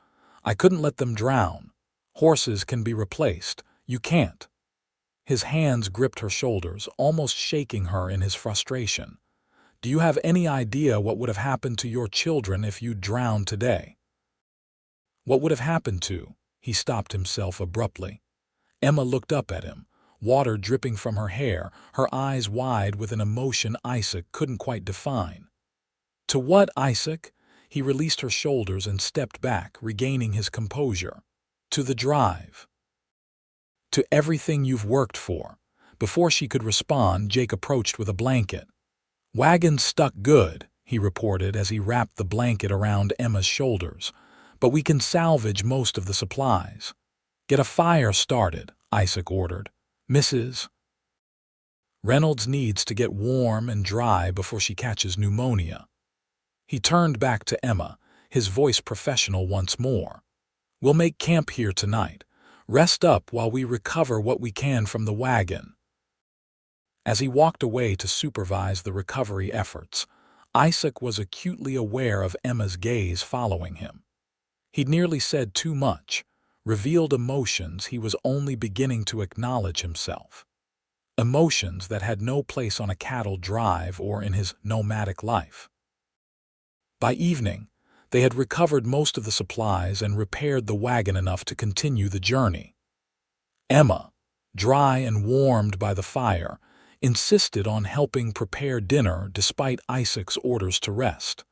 "I couldn't let them drown. Horses can be replaced. You can't." His hands gripped her shoulders, almost shaking her in his frustration. "Do you have any idea what would have happened to your children if you'd drowned today?" What would have happened to? He stopped himself abruptly. Emma looked up at him, water dripping from her hair, her eyes wide with an emotion Isaac couldn't quite define. "To what, Isaac?" He released her shoulders and stepped back, regaining his composure. "To the drive. To everything you've worked for." Before she could respond, Jake approached with a blanket. "Wagon's stuck good," he reported as he wrapped the blanket around Emma's shoulders. "But we can salvage most of the supplies." "Get a fire started," Isaac ordered. "Mrs. Reynolds needs to get warm and dry before she catches pneumonia." He turned back to Emma, his voice professional once more. "We'll make camp here tonight. Rest up while we recover what we can from the wagon." As he walked away to supervise the recovery efforts, Isaac was acutely aware of Emma's gaze following him. He'd nearly said too much, revealed emotions he was only beginning to acknowledge himself. Emotions that had no place on a cattle drive or in his nomadic life. By evening, they had recovered most of the supplies and repaired the wagon enough to continue the journey. Emma, dry and warmed by the fire, insisted on helping prepare dinner despite Isaac's orders to rest.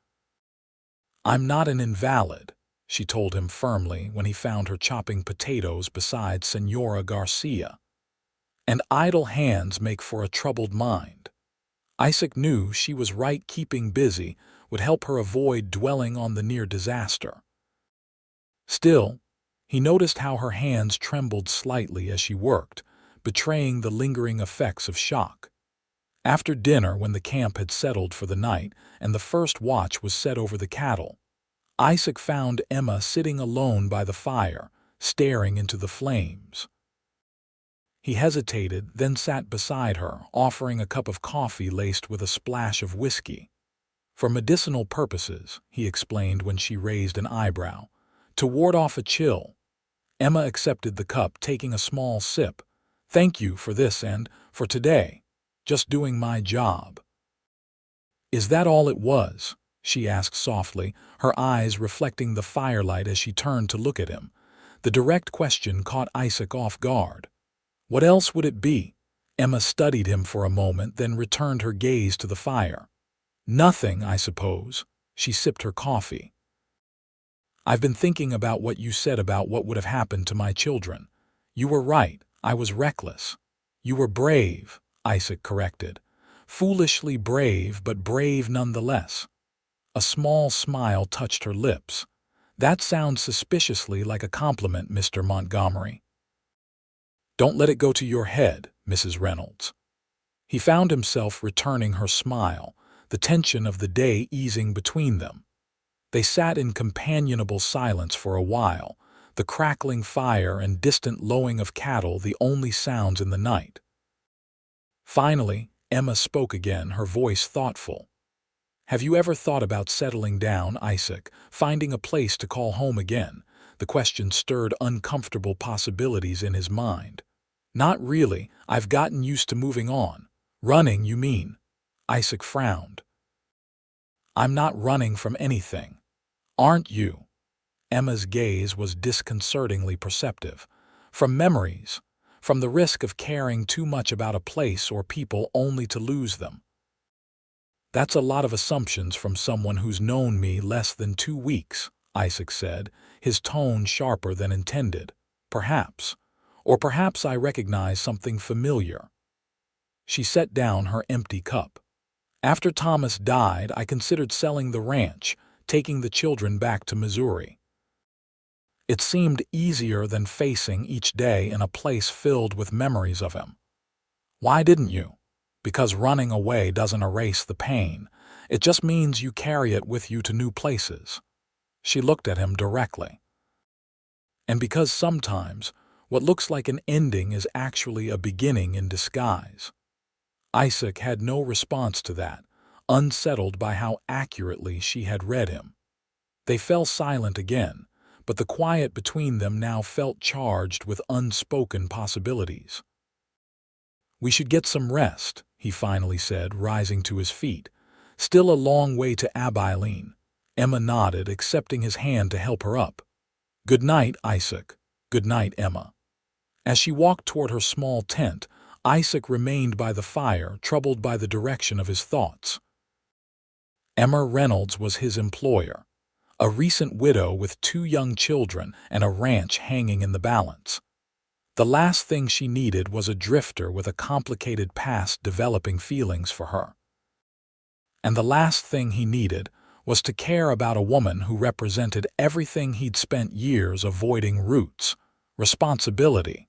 "I'm not an invalid," she told him firmly when he found her chopping potatoes beside Senora Garcia. "And idle hands make for a troubled mind." Isaac knew she was right. Keeping busy would help her avoid dwelling on the near disaster. Still, he noticed how her hands trembled slightly as she worked, betraying the lingering effects of shock. After dinner, when the camp had settled for the night and the first watch was set over the cattle, Isaac found Emma sitting alone by the fire, staring into the flames. He hesitated, then sat beside her, offering a cup of coffee laced with a splash of whiskey. "For medicinal purposes," he explained when she raised an eyebrow, "to ward off a chill." Emma accepted the cup, taking a small sip. "Thank you for this and for today. Just doing my job." "Is that all it was?" she asked softly, her eyes reflecting the firelight as she turned to look at him. The direct question caught Isaac off guard. "What else would it be?" Emma studied him for a moment, then returned her gaze to the fire. "Nothing, I suppose." She sipped her coffee. "I've been thinking about what you said about what would have happened to my children. You were right, I was reckless." "You were brave," Isaac corrected. "Foolishly brave, but brave nonetheless." A small smile touched her lips. "That sounds suspiciously like a compliment, Mr. Montgomery." "Don't let it go to your head, Mrs. Reynolds." He found himself returning her smile, the tension of the day easing between them. They sat in companionable silence for a while, the crackling fire and distant lowing of cattle the only sounds in the night. Finally, Emma spoke again, her voice thoughtful. "Have you ever thought about settling down, Isaac, finding a place to call home again?" The question stirred uncomfortable possibilities in his mind. "Not really. I've gotten used to moving on." "Running, you mean?" Isaac frowned. "I'm not running from anything." "Aren't you?" Emma's gaze was disconcertingly perceptive. "From memories, from the risk of caring too much about a place or people only to lose them." "That's a lot of assumptions from someone who's known me less than 2 weeks," Isaac said, his tone sharper than intended. Perhaps. Or perhaps I recognize something familiar. She set down her empty cup. After Thomas died, I considered selling the ranch, taking the children back to Missouri. It seemed easier than facing each day in a place filled with memories of him. Why didn't you? Because running away doesn't erase the pain. It just means you carry it with you to new places. She looked at him directly. And because sometimes what looks like an ending is actually a beginning in disguise. Isaac had no response to that, unsettled by how accurately she had read him. They fell silent again, but the quiet between them now felt charged with unspoken possibilities. "We should get some rest," he finally said, rising to his feet. "Still a long way to Abilene." Emma nodded, accepting his hand to help her up. "Good night, Isaac." "Good night, Emma." As she walked toward her small tent, Isaac remained by the fire, troubled by the direction of his thoughts. Emma Reynolds was his employer, a recent widow with 2 young children and a ranch hanging in the balance. The last thing she needed was a drifter with a complicated past developing feelings for her. And the last thing he needed was to care about a woman who represented everything he'd spent years avoiding: roots, responsibility,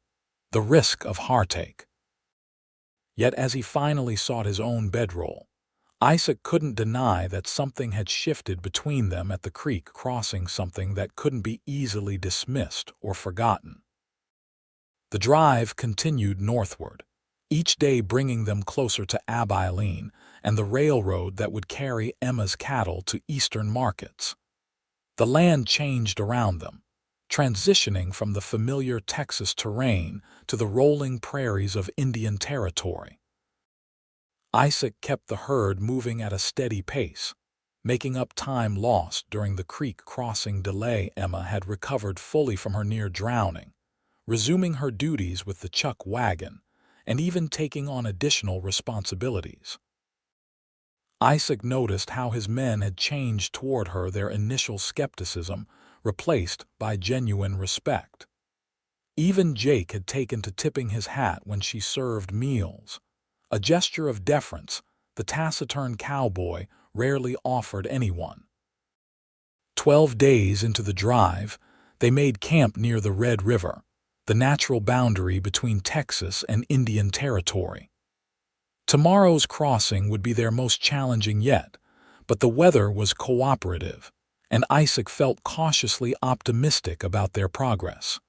the risk of heartache. Yet as he finally sought his own bedroll, Isaac couldn't deny that something had shifted between them at the creek crossing, something that couldn't be easily dismissed or forgotten. The drive continued northward, each day bringing them closer to Abilene and the railroad that would carry Emma's cattle to eastern markets. The land changed around them, transitioning from the familiar Texas terrain to the rolling prairies of Indian Territory. Isaac kept the herd moving at a steady pace, making up time lost during the creek crossing delay. Emma had recovered fully from her near drowning, resuming her duties with the chuck wagon, and even taking on additional responsibilities. Isaac noticed how his men had changed toward her, their initial skepticism replaced by genuine respect. Even Jake had taken to tipping his hat when she served meals, a gesture of deference the taciturn cowboy rarely offered anyone. 12 days into the drive, they made camp near the Red River, the natural boundary between Texas and Indian Territory. Tomorrow's crossing would be their most challenging yet, but the weather was cooperative, and Isaac felt cautiously optimistic about their progress.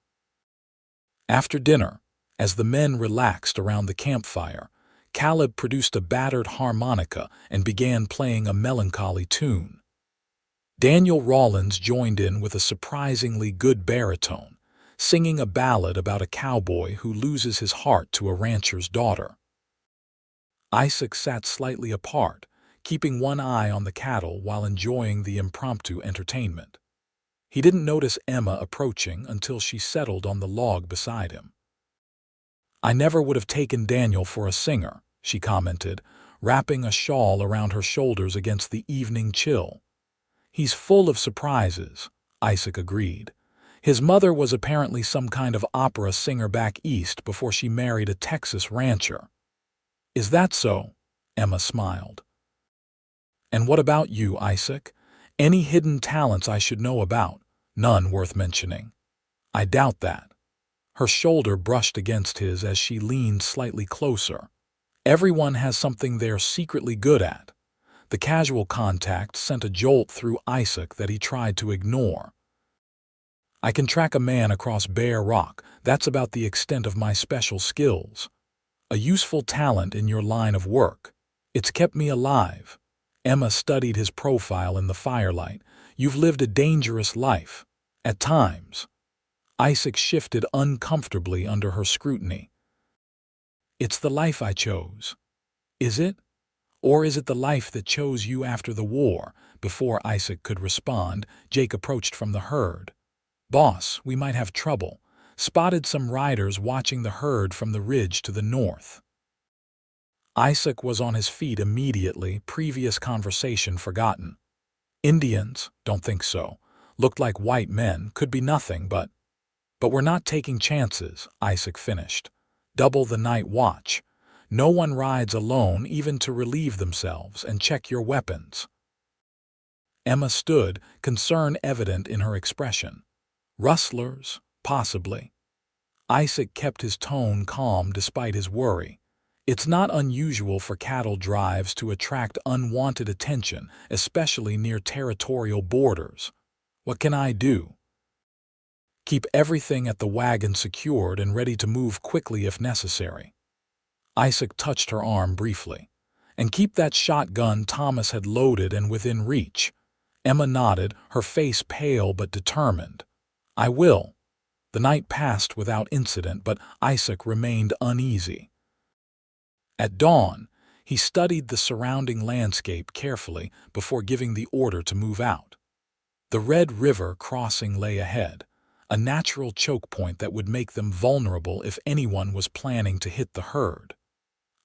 After dinner, as the men relaxed around the campfire, Caleb produced a battered harmonica and began playing a melancholy tune. Daniel Rawlins joined in with a surprisingly good baritone, singing a ballad about a cowboy who loses his heart to a rancher's daughter. Isaac sat slightly apart, keeping one eye on the cattle while enjoying the impromptu entertainment. He didn't notice Emma approaching until she settled on the log beside him. "I never would have taken Daniel for a singer," she commented, wrapping a shawl around her shoulders against the evening chill. "He's full of surprises," Isaac agreed. His mother was apparently some kind of opera singer back east before she married a Texas rancher. "Is that so?" Emma smiled. "And what about you, Isaac? Any hidden talents I should know about?" "None worth mentioning." "I doubt that." Her shoulder brushed against his as she leaned slightly closer. "Everyone has something they're secretly good at." The casual contact sent a jolt through Isaac that he tried to ignore. "I can track a man across bare rock. That's about the extent of my special skills." "A useful talent in your line of work. It's kept me alive." Emma studied his profile in the firelight. "You've lived a dangerous life. At times." Isaac shifted uncomfortably under her scrutiny. "It's the life I chose." "Is it? Or is it the life that chose you after the war?" Before Isaac could respond, Jake approached from the herd. "Boss, we might have trouble. Spotted some riders watching the herd from the ridge to the north." Isaac was on his feet immediately, previous conversation forgotten. "Indians? Don't think so. Looked like white men, could be nothing but... But we're not taking chances, Isaac finished. Double the night watch. No one rides alone even to relieve themselves, and check your weapons. Emma stood, concern evident in her expression. Rustlers, possibly. Isaac kept his tone calm despite his worry. It's not unusual for cattle drives to attract unwanted attention, especially near territorial borders. What can I do? Keep everything at the wagon secured and ready to move quickly if necessary. Isaac touched her arm briefly. And keep that shotgun Thomas had loaded and within reach. Emma nodded, her face pale but determined. I will. The night passed without incident, but Isaac remained uneasy. At dawn, he studied the surrounding landscape carefully before giving the order to move out. The Red River crossing lay ahead, a natural choke point that would make them vulnerable if anyone was planning to hit the herd.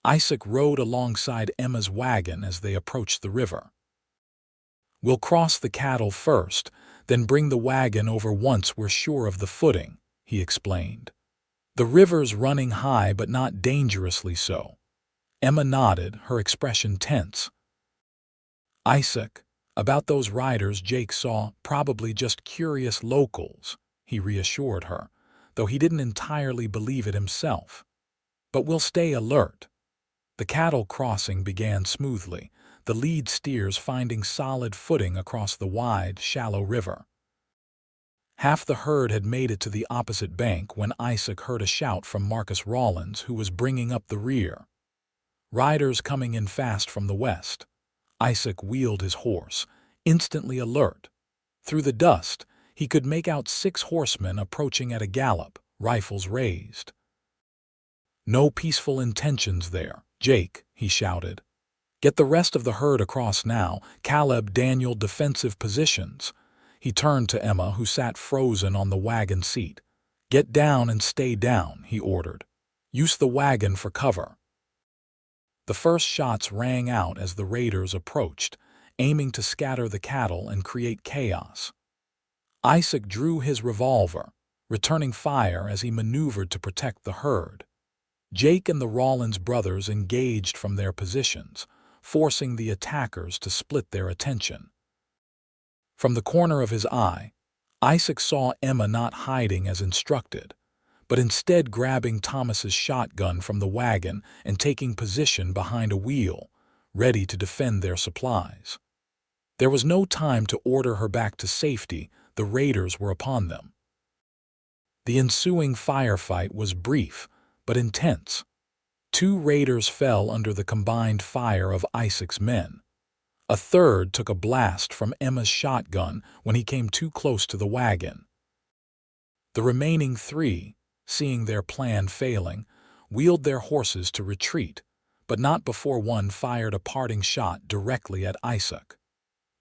Isaac rode alongside Emma's wagon as they approached the river. We'll cross the cattle first, then bring the wagon over once we're sure of the footing, he explained. The river's running high but not dangerously so. Emma nodded, her expression tense. Isaac, about those riders Jake saw, probably just curious locals, he reassured her, though he didn't entirely believe it himself. But we'll stay alert. The cattle crossing began smoothly, the lead steers finding solid footing across the wide, shallow river. Half the herd had made it to the opposite bank when Isaac heard a shout from Marcus Rawlins, who was bringing up the rear. Riders coming in fast from the west. Isaac wheeled his horse, instantly alert. Through the dust, he could make out 6 horsemen approaching at a gallop, rifles raised. No peaceful intentions there, Jake, he shouted. Get the rest of the herd across now. Caleb, Daniel, defensive positions. He turned to Emma, who sat frozen on the wagon seat. Get down and stay down, he ordered. Use the wagon for cover. The first shots rang out as the raiders approached, aiming to scatter the cattle and create chaos. Isaac drew his revolver, returning fire as he maneuvered to protect the herd. Jake and the Rawlins brothers engaged from their positions, forcing the attackers to split their attention. From the corner of his eye, Isaac saw Emma not hiding as instructed, but instead grabbing Thomas's shotgun from the wagon and taking position behind a wheel, ready to defend their supplies. There was no time to order her back to safety. The raiders were upon them. The ensuing firefight was brief, but intense. 2 raiders fell under the combined fire of Isaac's men. A third took a blast from Emma's shotgun when he came too close to the wagon. The remaining 3, seeing their plan failing, wheeled their horses to retreat, but not before one fired a parting shot directly at Isaac.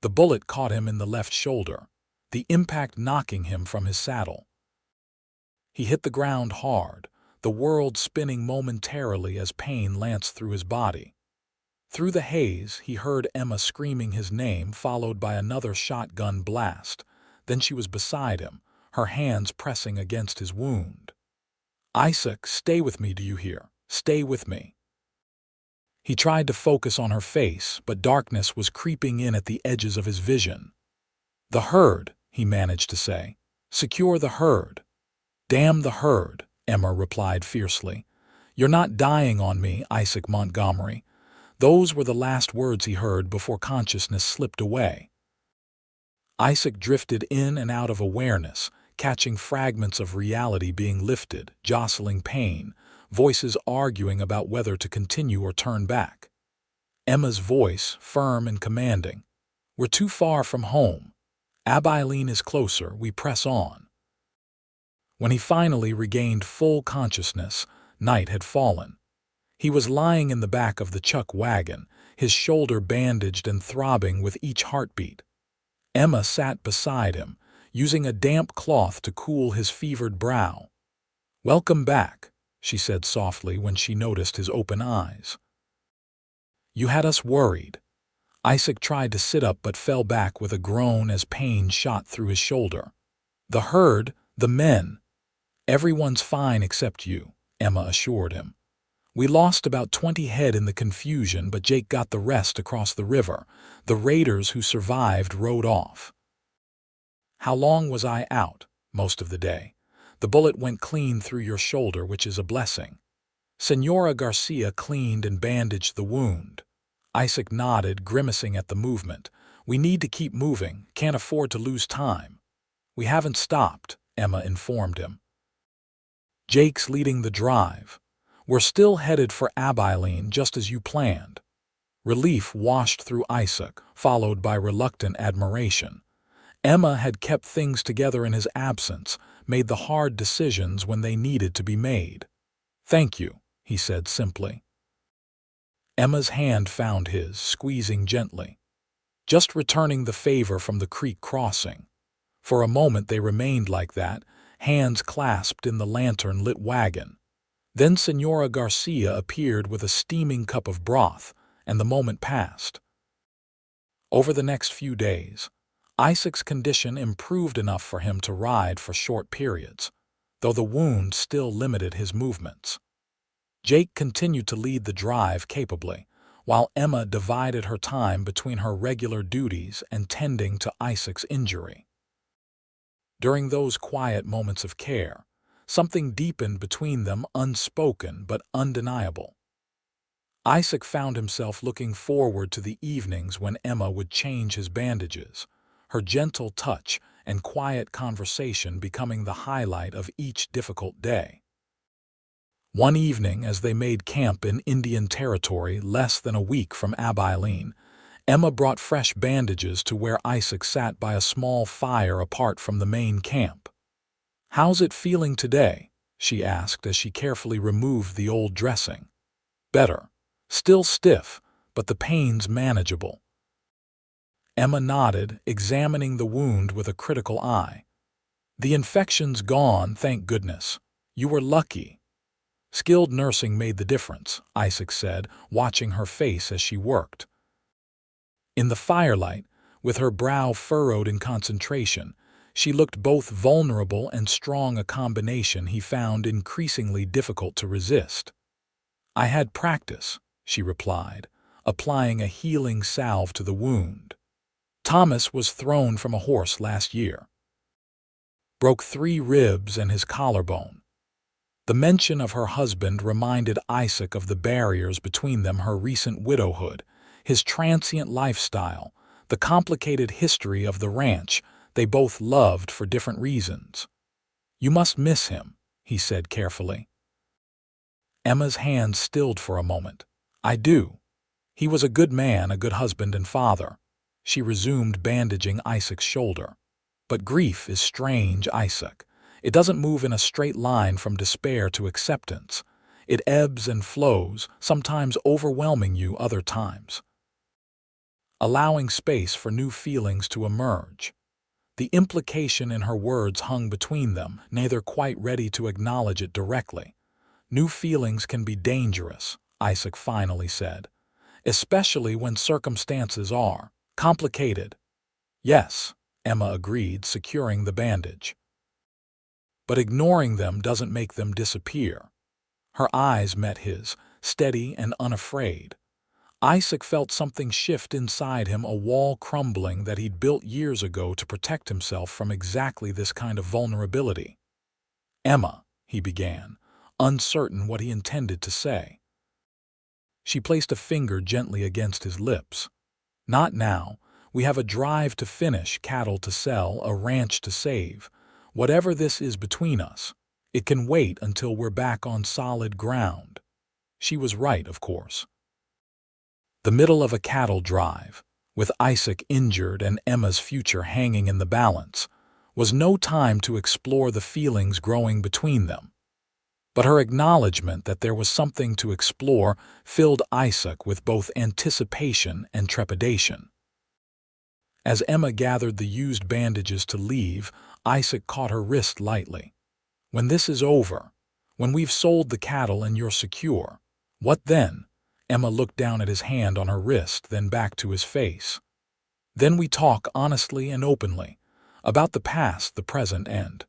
The bullet caught him in the left shoulder, the impact knocking him from his saddle. He hit the ground hard, the world spinning momentarily as pain lanced through his body. Through the haze, he heard Emma screaming his name, followed by another shotgun blast. Then she was beside him, her hands pressing against his wound. Isaac, stay with me, do you hear? Stay with me. He tried to focus on her face, but darkness was creeping in at the edges of his vision. The herd, he managed to say. Secure the herd. Damn the herd, Emma replied fiercely. You're not dying on me, Isaac Montgomery. Those were the last words he heard before consciousness slipped away. Isaac drifted in and out of awareness, catching fragments of reality being lifted, jostling pain, voices arguing about whether to continue or turn back. Emma's voice, firm and commanding. We're too far from home. Abilene is closer, we press on. When he finally regained full consciousness, night had fallen. He was lying in the back of the chuck wagon, his shoulder bandaged and throbbing with each heartbeat. Emma sat beside him, using a damp cloth to cool his fevered brow. Welcome back, she said softly when she noticed his open eyes. You had us worried. Isaac tried to sit up but fell back with a groan as pain shot through his shoulder. "The herd, the men. Everyone's fine except you," Emma assured him. "We lost about 20 head in the confusion, but Jake got the rest across the river. The raiders who survived rode off." "How long was I out?" "Most of the day. The bullet went clean through your shoulder, which is a blessing." Senora Garcia cleaned and bandaged the wound. Isaac nodded, grimacing at the movement. "We need to keep moving, can't afford to lose time." "We haven't stopped," Emma informed him. "Jake's leading the drive. We're still headed for Abilene just as you planned." Relief washed through Isaac, followed by reluctant admiration. Emma had kept things together in his absence, made the hard decisions when they needed to be made. "Thank you," he said simply. Emma's hand found his, squeezing gently. "Just returning the favor from the creek crossing." For a moment they remained like that, hands clasped in the lantern-lit wagon. Then Senora Garcia appeared with a steaming cup of broth, and the moment passed. Over the next few days, Isaac's condition improved enough for him to ride for short periods, though the wound still limited his movements. Jake continued to lead the drive capably, while Emma divided her time between her regular duties and tending to Isaac's injury. During those quiet moments of care, something deepened between them, unspoken but undeniable. Isaac found himself looking forward to the evenings when Emma would change his bandages, her gentle touch and quiet conversation becoming the highlight of each difficult day. One evening, as they made camp in Indian Territory less than a week from Abilene, Emma brought fresh bandages to where Isaac sat by a small fire apart from the main camp. "How's it feeling today?" she asked as she carefully removed the old dressing. "Better. Still stiff, but the pain's manageable." Emma nodded, examining the wound with a critical eye. "The infection's gone, thank goodness. You were lucky." "Skilled nursing made the difference," Isaac said, watching her face as she worked. In the firelight, with her brow furrowed in concentration, she looked both vulnerable and strong, a combination he found increasingly difficult to resist. "I had practice," she replied, applying a healing salve to the wound. "Thomas was thrown from a horse last year. Broke 3 ribs and his collarbone." The mention of her husband reminded Isaac of the barriers between them: her recent widowhood, his transient lifestyle, the complicated history of the ranch they both loved for different reasons. "You must miss him," he said carefully. Emma's hand stilled for a moment. "I do. He was a good man, a good husband and father." She resumed bandaging Isaac's shoulder. "But grief is strange, Isaac. It doesn't move in a straight line from despair to acceptance. It ebbs and flows, sometimes overwhelming you, other times allowing space for new feelings to emerge." The implication in her words hung between them, neither quite ready to acknowledge it directly. "New feelings can be dangerous," Isaac finally said, "especially when circumstances are complicated." "Yes," Emma agreed, securing the bandage. "But ignoring them doesn't make them disappear." Her eyes met his, steady and unafraid. Isaac felt something shift inside him, a wall crumbling that he'd built years ago to protect himself from exactly this kind of vulnerability. "Emma," he began, uncertain what he intended to say. She placed a finger gently against his lips. "Not now. We have a drive to finish, cattle to sell, a ranch to save. Whatever this is between us, it can wait until we're back on solid ground." She was right, of course. The middle of a cattle drive, with Isaac injured and Emma's future hanging in the balance, was no time to explore the feelings growing between them. But her acknowledgement that there was something to explore filled Isaac with both anticipation and trepidation. As Emma gathered the used bandages to leave, Isaac caught her wrist lightly. "When this is over, when we've sold the cattle and you're secure, what then?" Emma looked down at his hand on her wrist, then back to his face. "Then we talk honestly and openly about the past, the present, and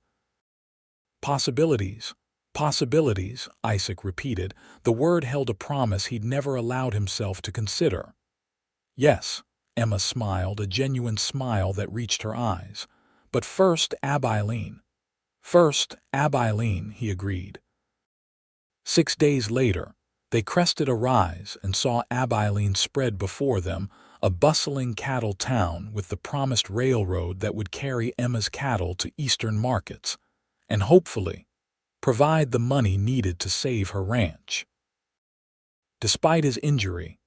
possibilities." Possibilities, Isaac repeated. The word held a promise he'd never allowed himself to consider. "Yes," Emma smiled, a genuine smile that reached her eyes. "But first, Abilene." "First, Abilene," he agreed. 6 days later, they crested a rise and saw Abilene spread before them, a bustling cattle town with the promised railroad that would carry Emma's cattle to eastern markets, and hopefully provide the money needed to save her ranch. Despite his injury,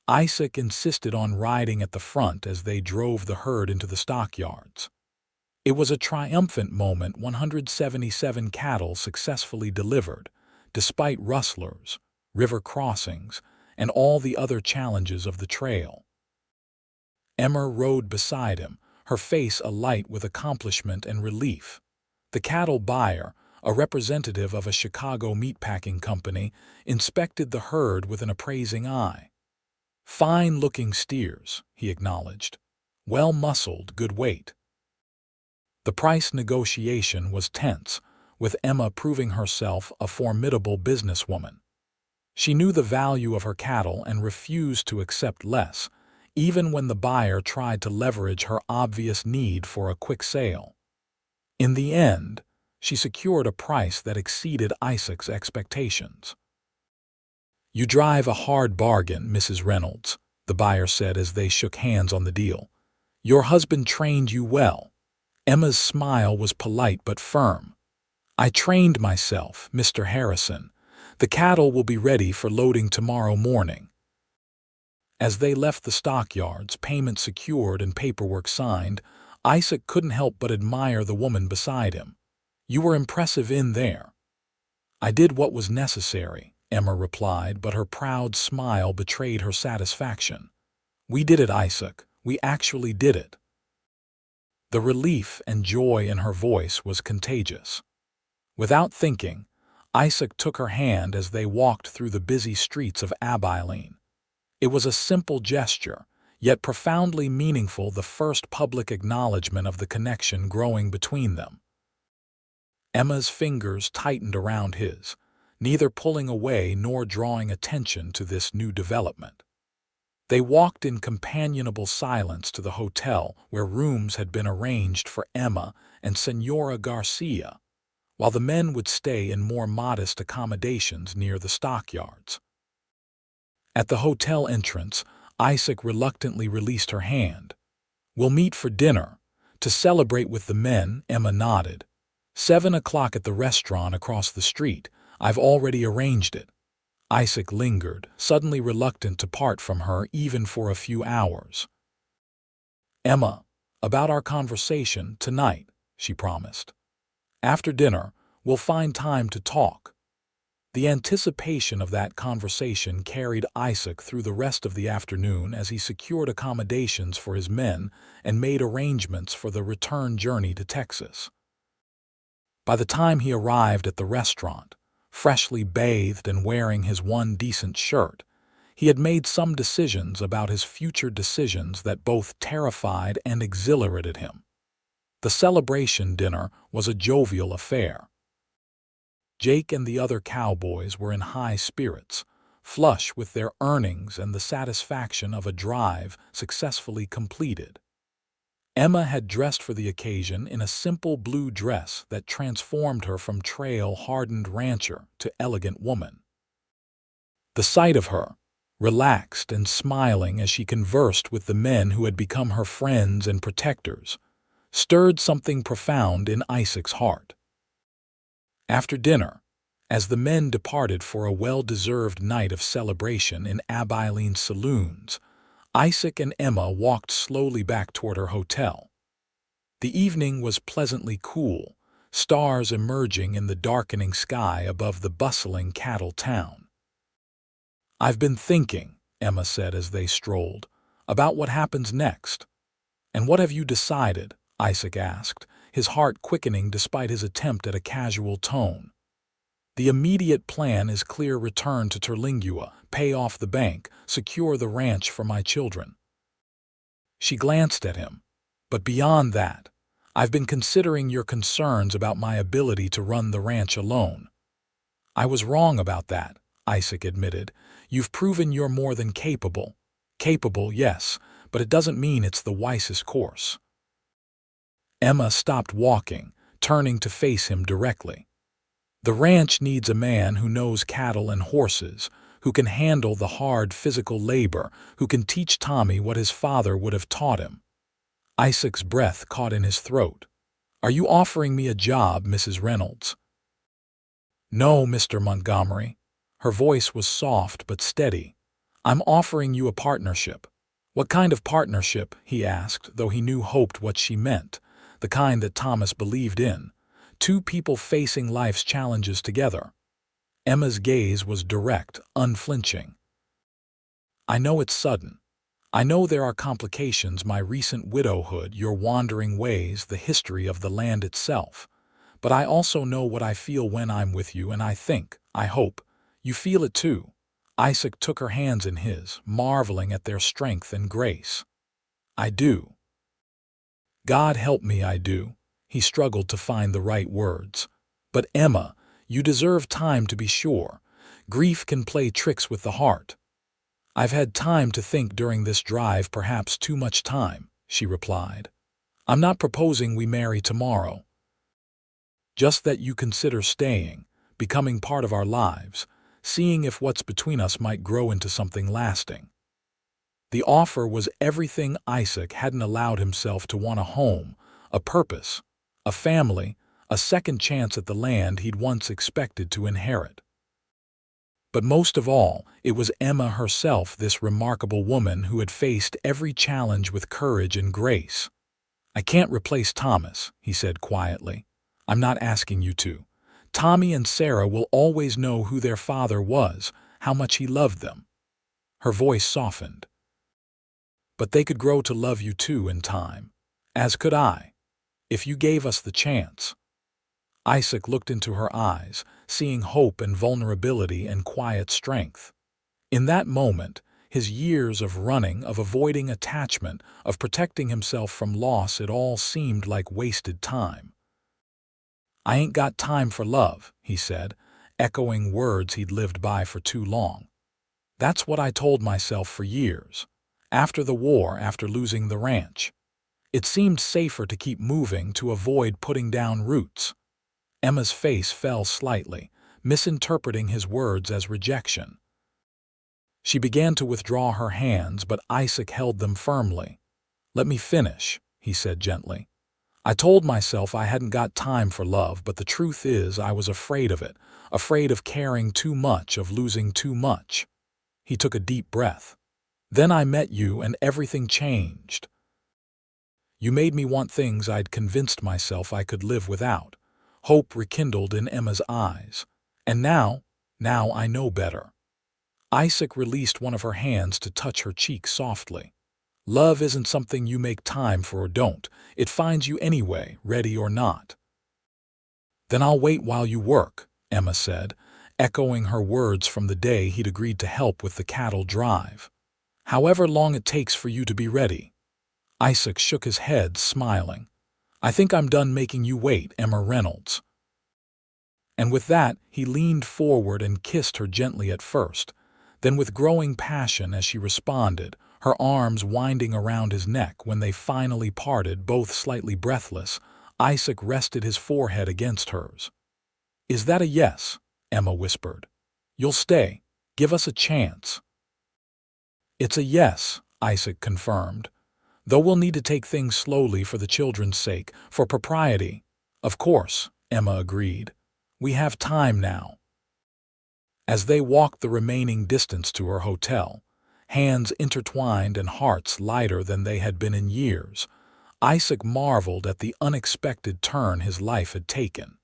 Isaac insisted on riding at the front as they drove the herd into the stockyards. It was a triumphant moment, 177 cattle successfully delivered, despite rustlers, river crossings, and all the other challenges of the trail. Emma rode beside him, her face alight with accomplishment and relief. The cattle buyer, a representative of a Chicago meatpacking company, inspected the herd with an appraising eye. "Fine-looking steers," he acknowledged. "Well-muscled, good weight." The price negotiation was tense, with Emma proving herself a formidable businesswoman. She knew the value of her cattle and refused to accept less, even when the buyer tried to leverage her obvious need for a quick sale. In the end, she secured a price that exceeded Isaac's expectations. "You drive a hard bargain, Mrs. Reynolds," the buyer said as they shook hands on the deal. "Your husband trained you well." Emma's smile was polite but firm. "I trained myself, Mr. Harrison. The cattle will be ready for loading tomorrow morning." As they left the stockyards, payment secured and paperwork signed, Isaac couldn't help but admire the woman beside him. "You were impressive in there." "I did what was necessary," Emma replied, but her proud smile betrayed her satisfaction. "We did it, Isaac. We actually did it." The relief and joy in her voice was contagious. Without thinking, Isaac took her hand as they walked through the busy streets of Abilene. It was a simple gesture, yet profoundly meaningful, the first public acknowledgement of the connection growing between them. Emma's fingers tightened around his, neither pulling away nor drawing attention to this new development. They walked in companionable silence to the hotel where rooms had been arranged for Emma and Senora Garcia, while the men would stay in more modest accommodations near the stockyards. At the hotel entrance, Isaac reluctantly released her hand. "We'll meet for dinner. To celebrate with the men," Emma nodded. 7 o'clock at the restaurant across the street. I've already arranged it." Isaac lingered, suddenly reluctant to part from her even for a few hours. "Emma, about our conversation tonight," she promised. "After dinner, we'll find time to talk." The anticipation of that conversation carried Isaac through the rest of the afternoon as he secured accommodations for his men and made arrangements for the return journey to Texas. By the time he arrived at the restaurant, freshly bathed and wearing his one decent shirt, he had made some decisions about his future decisions that both terrified and exhilarated him. The celebration dinner was a jovial affair. Jake and the other cowboys were in high spirits, flush with their earnings and the satisfaction of a drive successfully completed. Emma had dressed for the occasion in a simple blue dress that transformed her from trail-hardened rancher to elegant woman. The sight of her, relaxed and smiling as she conversed with the men who had become her friends and protectors, stirred something profound in Isaac's heart. After dinner, as the men departed for a well-deserved night of celebration in Abilene saloons, Isaac and Emma walked slowly back toward her hotel. The evening was pleasantly cool, stars emerging in the darkening sky above the bustling cattle town. "I've been thinking," Emma said as they strolled, "about what happens next." "And what have you decided?" Isaac asked, his heart quickening despite his attempt at a casual tone. "The immediate plan is clear return to Terlingua, pay off the bank, secure the ranch for my children." She glanced at him. "But beyond that, I've been considering your concerns about my ability to run the ranch alone." "I was wrong about that," Isaac admitted. "You've proven you're more than capable." "Capable, yes, but it doesn't mean it's the wisest course." Emma stopped walking, turning to face him directly. "The ranch needs a man who knows cattle and horses, who can handle the hard physical labor, who can teach Tommy what his father would have taught him." Isaac's breath caught in his throat. "Are you offering me a job, Mrs. Reynolds?" "No, Mr. Montgomery." Her voice was soft but steady. "I'm offering you a partnership." "What kind of partnership?" he asked, though he knew hoped what she meant. The kind that Thomas believed in. Two people facing life's challenges together. Emma's gaze was direct, unflinching. "I know it's sudden. I know there are complications, my recent widowhood, your wandering ways, the history of the land itself. But I also know what I feel when I'm with you, and I think, I hope, you feel it too." Isaac took her hands in his, marveling at their strength and grace. "I do. God help me, I do." He struggled to find the right words. "But Emma, you deserve time to be sure. Grief can play tricks with the heart." "I've had time to think during this drive, perhaps too much time," she replied. "I'm not proposing we marry tomorrow. Just that you consider staying, becoming part of our lives, seeing if what's between us might grow into something lasting." The offer was everything Isaac hadn't allowed himself to want: a home, a purpose, a family, a second chance at the land he'd once expected to inherit. But most of all, it was Emma herself, this remarkable woman who had faced every challenge with courage and grace. "I can't replace Thomas," he said quietly. "I'm not asking you to. Tommy and Sarah will always know who their father was, how much he loved them." Her voice softened. "But they could grow to love you too in time. As could I. If you gave us the chance." Isaac looked into her eyes, seeing hope and vulnerability and quiet strength. In that moment, his years of running, of avoiding attachment, of protecting himself from loss, it all seemed like wasted time. "I ain't got time for love," he said, echoing words he'd lived by for too long. "That's what I told myself for years. After the war, after losing the ranch. It seemed safer to keep moving, to avoid putting down roots." Emma's face fell slightly, misinterpreting his words as rejection. She began to withdraw her hands, but Isaac held them firmly. "Let me finish," he said gently. "I told myself I hadn't got time for love, but the truth is I was afraid of it, afraid of caring too much, of losing too much." He took a deep breath. "Then I met you and everything changed. You made me want things I'd convinced myself I could live without." Hope rekindled in Emma's eyes. "And now I know better." Isaac released one of her hands to touch her cheek softly. "Love isn't something you make time for or don't. It finds you anyway, ready or not." "Then I'll wait while you work," Emma said, echoing her words from the day he'd agreed to help with the cattle drive. "However long it takes for you to be ready." Isaac shook his head, smiling. "I think I'm done making you wait, Emma Reynolds." And with that, he leaned forward and kissed her gently at first, then with growing passion as she responded, her arms winding around his neck. When they finally parted, both slightly breathless, Isaac rested his forehead against hers. "Is that a yes?" Emma whispered. "You'll stay? Give us a chance?" "It's a yes," Isaac confirmed. "Though we'll need to take things slowly for the children's sake, for propriety." "Of course," Emma agreed. "We have time now." As they walked the remaining distance to her hotel, hands intertwined and hearts lighter than they had been in years, Isaac marveled at the unexpected turn his life had taken.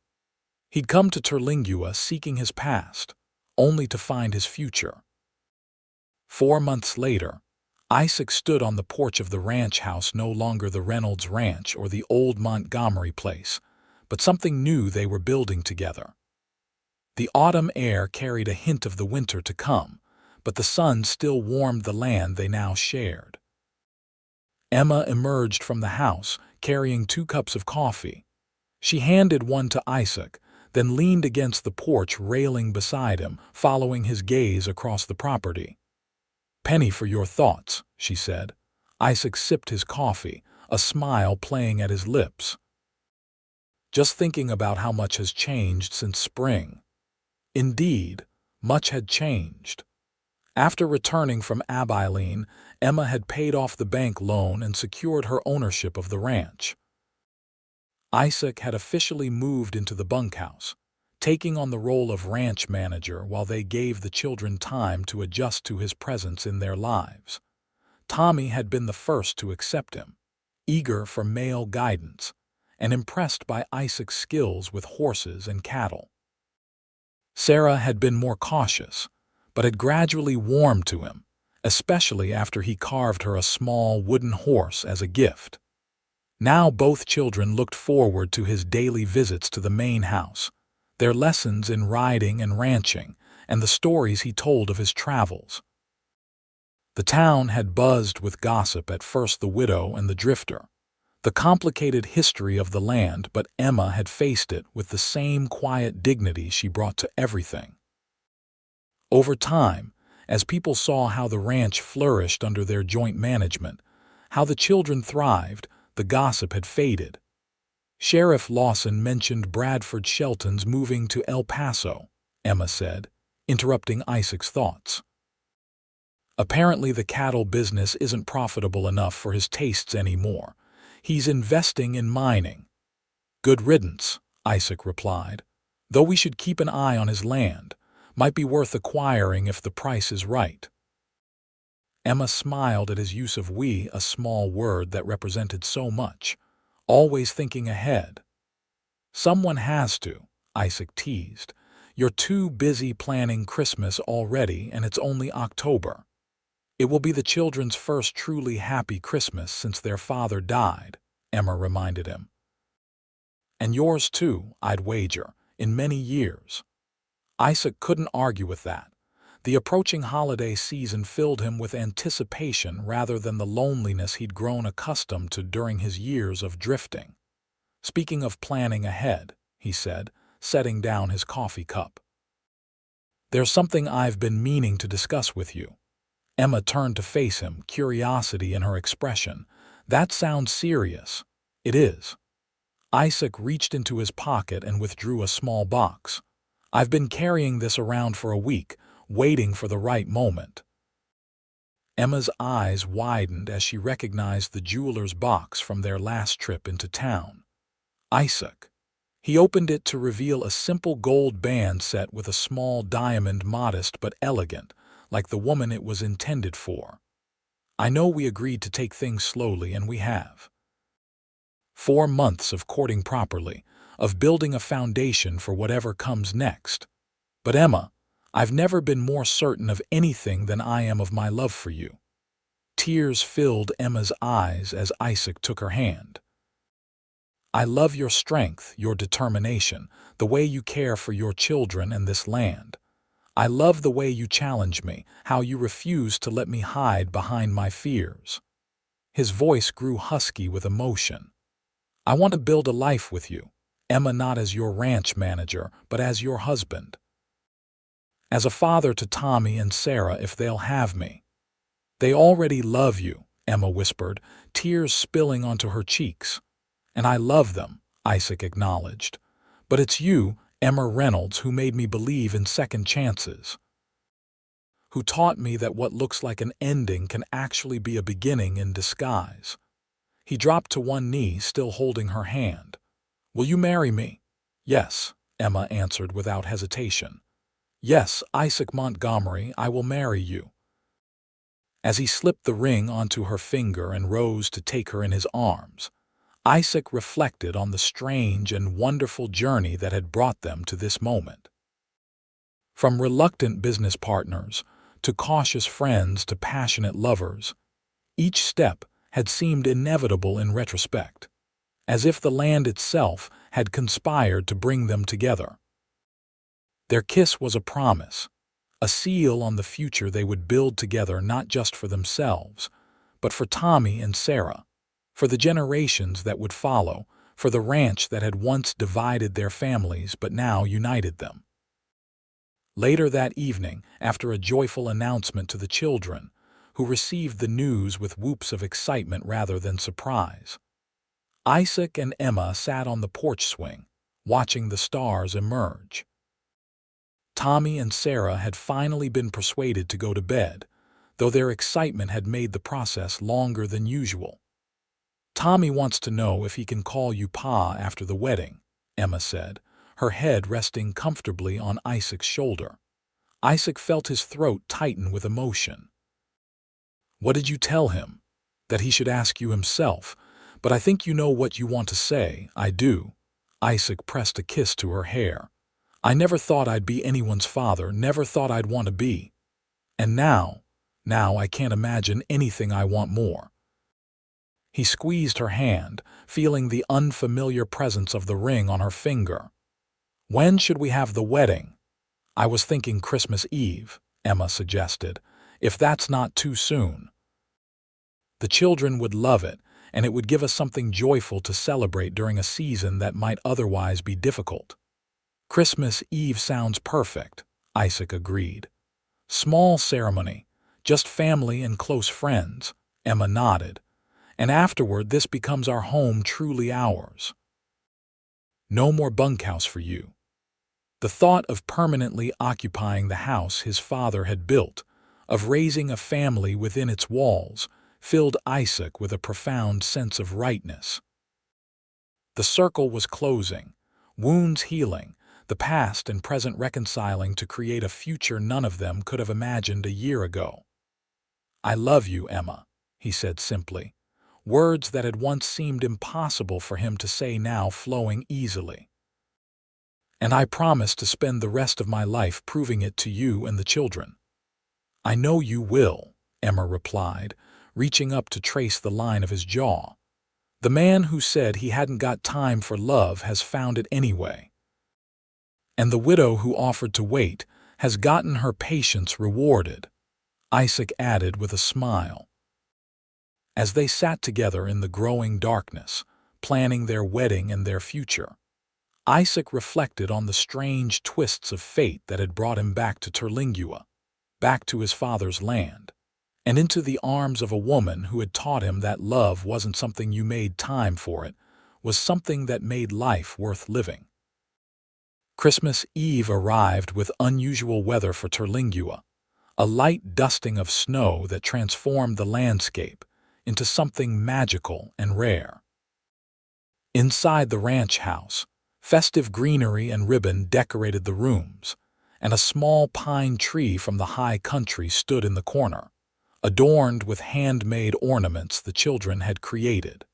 He'd come to Terlingua seeking his past, only to find his future. 4 months later, Isaac stood on the porch of the ranch house, no longer the Reynolds Ranch or the old Montgomery place, but something new they were building together. The autumn air carried a hint of the winter to come, but the sun still warmed the land they now shared. Emma emerged from the house, carrying 2 cups of coffee. She handed one to Isaac, then leaned against the porch railing beside him, following his gaze across the property. "Penny for your thoughts," she said. Isaac sipped his coffee, a smile playing at his lips. "Just thinking about how much has changed since spring." Indeed, much had changed. After returning from Abilene, Emma had paid off the bank loan and secured her ownership of the ranch. Isaac had officially moved into the bunkhouse, taking on the role of ranch manager while they gave the children time to adjust to his presence in their lives. Tommy had been the first to accept him, eager for male guidance, and impressed by Isaac's skills with horses and cattle. Sarah had been more cautious, but had gradually warmed to him, especially after he carved her a small wooden horse as a gift. Now both children looked forward to his daily visits to the main house, their lessons in riding and ranching, and the stories he told of his travels. The town had buzzed with gossip, at first the widow and the drifter, the complicated history of the land, but Emma had faced it with the same quiet dignity she brought to everything. Over time, as people saw how the ranch flourished under their joint management, how the children thrived, the gossip had faded. Sheriff Lawson mentioned Bradford Shelton's moving to El Paso, Emma said, interrupting Isaac's thoughts. "Apparently the cattle business isn't profitable enough for his tastes anymore. He's investing in mining." "Good riddance," Isaac replied. "Though we should keep an eye on his land. Might be worth acquiring if the price is right." Emma smiled at his use of "we," a small word that represented so much, always thinking ahead. "Someone has to," Isaac teased. "You're too busy planning Christmas already, and it's only October." "It will be the children's first truly happy Christmas since their father died," Emma reminded him. "And yours too, I'd wager, in many years." Isaac couldn't argue with that. The approaching holiday season filled him with anticipation rather than the loneliness he'd grown accustomed to during his years of drifting. "Speaking of planning ahead," he said, setting down his coffee cup, "there's something I've been meaning to discuss with you." Emma turned to face him, curiosity in her expression. "That sounds serious." "It is." Isaac reached into his pocket and withdrew a small box. "I've been carrying this around for a week, waiting for the right moment." Emma's eyes widened as she recognized the jeweler's box from their last trip into town. "Isaac." He opened it to reveal a simple gold band set with a small diamond, modest but elegant, like the woman it was intended for. "I know we agreed to take things slowly, and we have. 4 months of courting properly, of building a foundation for whatever comes next. But Emma, I've never been more certain of anything than I am of my love for you." Tears filled Emma's eyes as Isaac took her hand. "I love your strength, your determination, the way you care for your children and this land. I love the way you challenge me, how you refuse to let me hide behind my fears." His voice grew husky with emotion. "I want to build a life with you, Emma, not as your ranch manager, but as your husband. As a father to Tommy and Sarah, if they'll have me." "They already love you," Emma whispered, tears spilling onto her cheeks. "And I love them," Isaac acknowledged. "But it's you, Emma Reynolds, who made me believe in second chances. Who taught me that what looks like an ending can actually be a beginning in disguise." He dropped to one knee, still holding her hand. "Will you marry me?" "Yes," Emma answered without hesitation. "Yes, Isaac Montgomery, I will marry you." As he slipped the ring onto her finger and rose to take her in his arms, Isaac reflected on the strange and wonderful journey that had brought them to this moment. From reluctant business partners, to cautious friends, to passionate lovers, each step had seemed inevitable in retrospect, as if the land itself had conspired to bring them together. Their kiss was a promise, a seal on the future they would build together, not just for themselves, but for Tommy and Sarah, for the generations that would follow, for the ranch that had once divided their families but now united them. Later that evening, after a joyful announcement to the children, who received the news with whoops of excitement rather than surprise, Isaac and Emma sat on the porch swing, watching the stars emerge. Tommy and Sarah had finally been persuaded to go to bed, though their excitement had made the process longer than usual. "Tommy wants to know if he can call you Pa after the wedding," Emma said, her head resting comfortably on Isaac's shoulder. Isaac felt his throat tighten with emotion. "What did you tell him?" "That he should ask you himself, but I think you know what you want to say." "I do." Isaac pressed a kiss to her hair. "I never thought I'd be anyone's father, never thought I'd want to be. And now I can't imagine anything I want more." He squeezed her hand, feeling the unfamiliar presence of the ring on her finger. "When should we have the wedding?" "I was thinking Christmas Eve," Emma suggested, "if that's not too soon. The children would love it, and it would give us something joyful to celebrate during a season that might otherwise be difficult." "Christmas Eve sounds perfect," Isaac agreed. "Small ceremony, just family and close friends," Emma nodded. "And afterward this becomes our home, truly ours. No more bunkhouse for you." The thought of permanently occupying the house his father had built, of raising a family within its walls, filled Isaac with a profound sense of rightness. The circle was closing, wounds healing, the past and present reconciling to create a future none of them could have imagined a year ago. "I love you, Emma," he said simply, words that had once seemed impossible for him to say now flowing easily. "And I promise to spend the rest of my life proving it to you and the children." "I know you will," Emma replied, reaching up to trace the line of his jaw. "The man who said he hadn't got time for love has found it anyway. And the widow who offered to wait has gotten her patience rewarded," Isaac added with a smile. As they sat together in the growing darkness, planning their wedding and their future, Isaac reflected on the strange twists of fate that had brought him back to Terlingua, back to his father's land, and into the arms of a woman who had taught him that love wasn't something you made time for, it was something that made life worth living. Christmas Eve arrived with unusual weather for Terlingua, a light dusting of snow that transformed the landscape into something magical and rare. Inside the ranch house, festive greenery and ribbon decorated the rooms, and a small pine tree from the high country stood in the corner, adorned with handmade ornaments the children had created.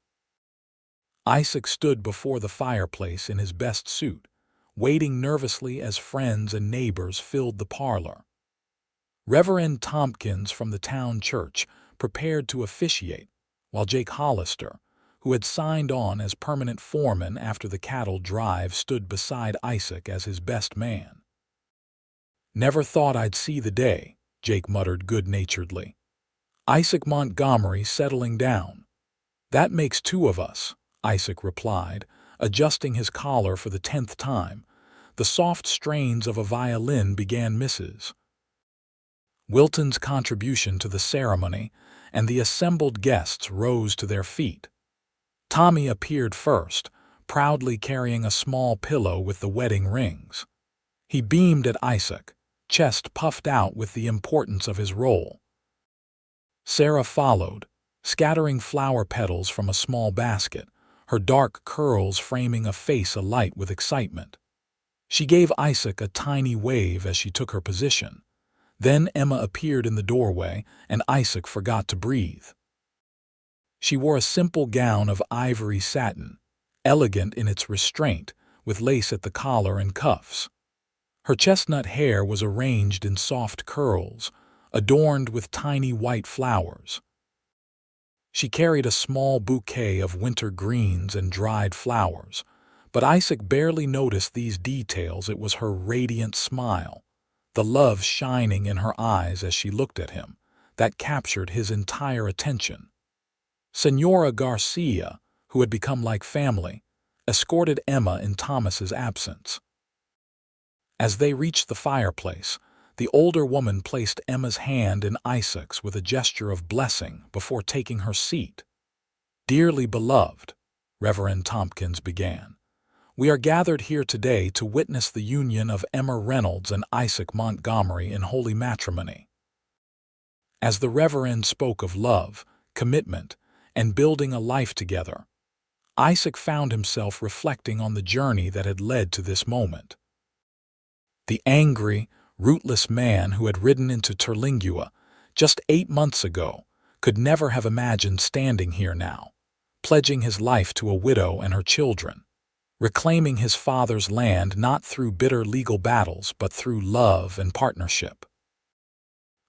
Isaac stood before the fireplace in his best suit, waiting nervously as friends and neighbors filled the parlor. Reverend Tompkins from the town church prepared to officiate, while Jake Hollister, who had signed on as permanent foreman after the cattle drive, stood beside Isaac as his best man. "Never thought I'd see the day," Jake muttered good-naturedly. "Isaac Montgomery settling down." "That makes two of us," Isaac replied, adjusting his collar for the 10th time. The soft strains of a violin began Mrs. Wilton's contribution to the ceremony, and the assembled guests rose to their feet. Tommy appeared first, proudly carrying a small pillow with the wedding rings. He beamed at Isaac, chest puffed out with the importance of his role. Sarah followed, scattering flower petals from a small basket, her dark curls framing a face alight with excitement. She gave Isaac a tiny wave as she took her position. Then Emma appeared in the doorway, and Isaac forgot to breathe. She wore a simple gown of ivory satin, elegant in its restraint, with lace at the collar and cuffs. Her chestnut hair was arranged in soft curls, adorned with tiny white flowers. She carried a small bouquet of winter greens and dried flowers, but Isaac barely noticed these details. It was her radiant smile, the love shining in her eyes as she looked at him, that captured his entire attention. Senora Garcia, who had become like family, escorted Emma in Thomas's absence. As they reached the fireplace, the older woman placed Emma's hand in Isaac's with a gesture of blessing before taking her seat. "Dearly beloved," Reverend Tompkins began, "we are gathered here today to witness the union of Emma Reynolds and Isaac Montgomery in holy matrimony." As the Reverend spoke of love, commitment, and building a life together, Isaac found himself reflecting on the journey that had led to this moment. The angry, rootless man who had ridden into Terlingua just 8 months ago could never have imagined standing here now, pledging his life to a widow and her children, reclaiming his father's land not through bitter legal battles but through love and partnership.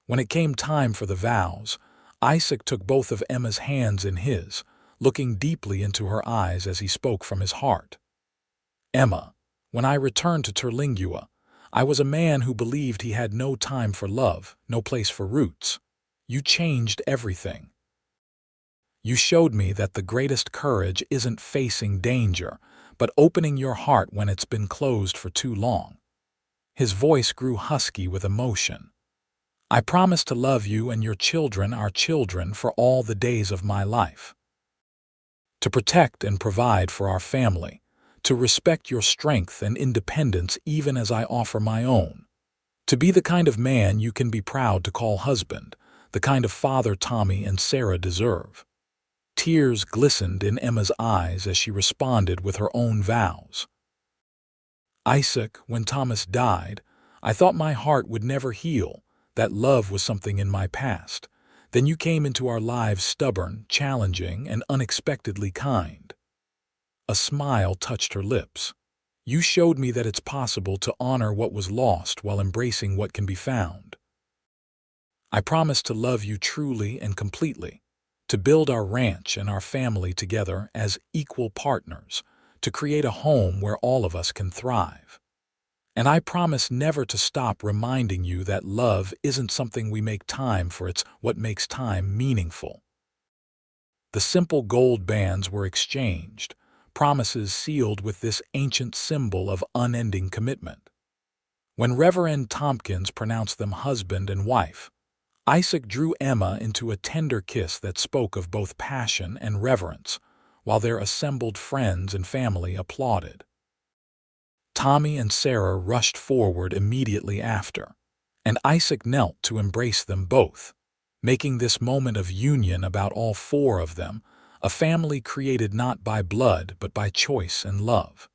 When it came time for the vows, Isaac took both of Emma's hands in his, looking deeply into her eyes as he spoke from his heart. "Emma, when I returned to Terlingua, I was a man who believed he had no time for love, no place for roots. You changed everything. You showed me that the greatest courage isn't facing danger, but opening your heart when it's been closed for too long." His voice grew husky with emotion. "I promise to love you and your children, our children, for all the days of my life. To protect and provide for our family, to respect your strength and independence even as I offer my own. To be the kind of man you can be proud to call husband, the kind of father Tommy and Sarah deserve." Tears glistened in Emma's eyes as she responded with her own vows. "Isaac, when Thomas died, I thought my heart would never heal, that love was something in my past. Then you came into our lives stubborn, challenging, and unexpectedly kind." A smile touched her lips. "You showed me that it's possible to honor what was lost while embracing what can be found. I promise to love you truly and completely, to build our ranch and our family together as equal partners, to create a home where all of us can thrive. And I promise never to stop reminding you that love isn't something we make time for, it's what makes time meaningful." The simple gold bands were exchanged, promises sealed with this ancient symbol of unending commitment. When Reverend Tompkins pronounced them husband and wife, Isaac drew Emma into a tender kiss that spoke of both passion and reverence, while their assembled friends and family applauded. Tommy and Sarah rushed forward immediately after, and Isaac knelt to embrace them both, making this moment of union about all four of them, a family created not by blood but by choice and love.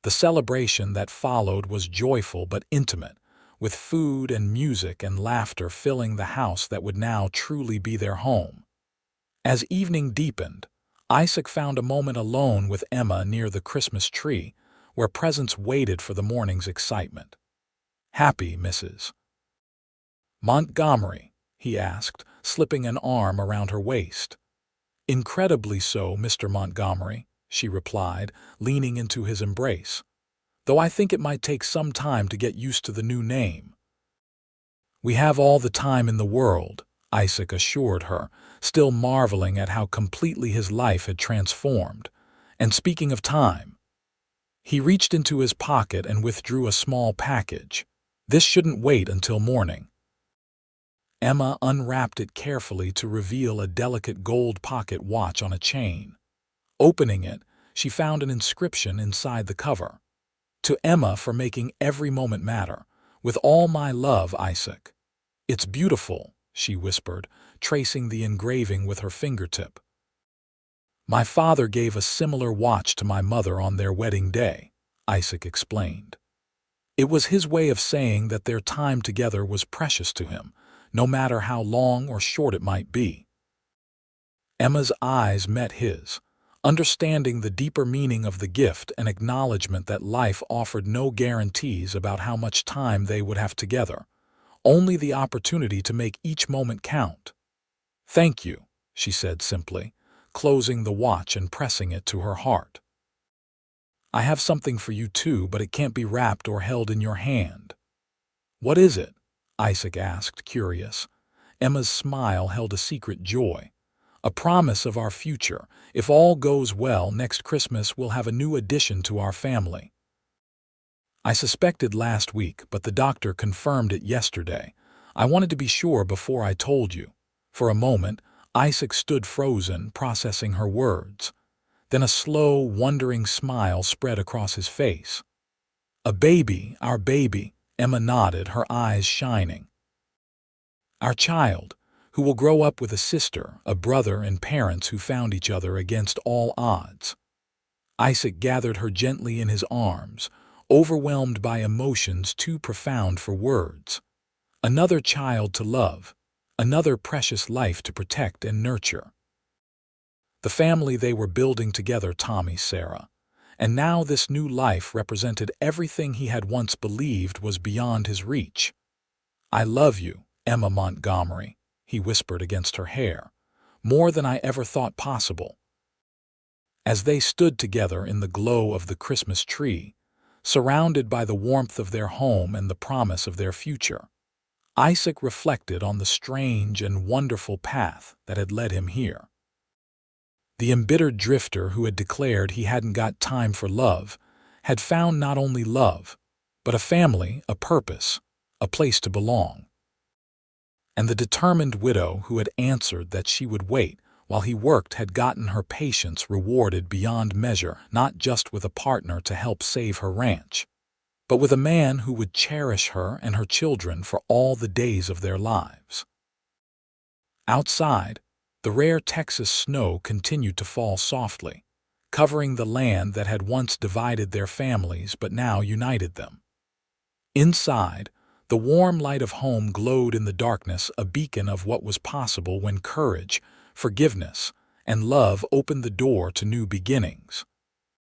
The celebration that followed was joyful but intimate, with food and music and laughter filling the house that would now truly be their home. As evening deepened, Isaac found a moment alone with Emma near the Christmas tree, where presents waited for the morning's excitement. "Happy, Mrs. Montgomery?" he asked, slipping an arm around her waist. "Incredibly so, Mr. Montgomery," she replied, leaning into his embrace, "though I think it might take some time to get used to the new name." "We have all the time in the world," Isaac assured her, still marveling at how completely his life had transformed. "And speaking of time," he reached into his pocket and withdrew a small package. "This shouldn't wait until morning." Emma unwrapped it carefully to reveal a delicate gold pocket watch on a chain. Opening it, she found an inscription inside the cover. "To Emma for making every moment matter. With all my love, Isaac." "It's beautiful," she whispered, tracing the engraving with her fingertip. "My father gave a similar watch to my mother on their wedding day," Isaac explained. "It was his way of saying that their time together was precious to him, no matter how long or short it might be." Emma's eyes met his, understanding the deeper meaning of the gift and acknowledgement that life offered no guarantees about how much time they would have together, only the opportunity to make each moment count. "Thank you," she said simply, closing the watch and pressing it to her heart. "I have something for you too, but it can't be wrapped or held in your hand." "What is it?" Isaac asked, curious. Emma's smile held a secret joy. "A promise of our future. If all goes well, next Christmas we'll have a new addition to our family." "I suspected last week, but the doctor confirmed it yesterday. I wanted to be sure before I told you." For a moment, Isaac stood frozen, processing her words. Then a slow, wondering smile spread across his face. "A baby, our baby," Emma nodded, her eyes shining. "Our child, who will grow up with a sister, a brother, and parents who found each other against all odds." Isaac gathered her gently in his arms, overwhelmed by emotions too profound for words. Another child to love, another precious life to protect and nurture. The family they were building together, Tommy, Sarah. And now this new life represented everything he had once believed was beyond his reach. "I love you, Emma Montgomery," he whispered against her hair, "more than I ever thought possible." As they stood together in the glow of the Christmas tree, surrounded by the warmth of their home and the promise of their future, Isaac reflected on the strange and wonderful path that had led him here. The embittered drifter who had declared he hadn't got time for love had found not only love, but a family, a purpose, a place to belong. And the determined widow who had answered that she would wait while he worked had gotten her patience rewarded beyond measure, not just with a partner to help save her ranch, but with a man who would cherish her and her children for all the days of their lives. Outside, the rare Texas snow continued to fall softly, covering the land that had once divided their families but now united them. Inside, the warm light of home glowed in the darkness, a beacon of what was possible when courage, forgiveness, and love opened the door to new beginnings.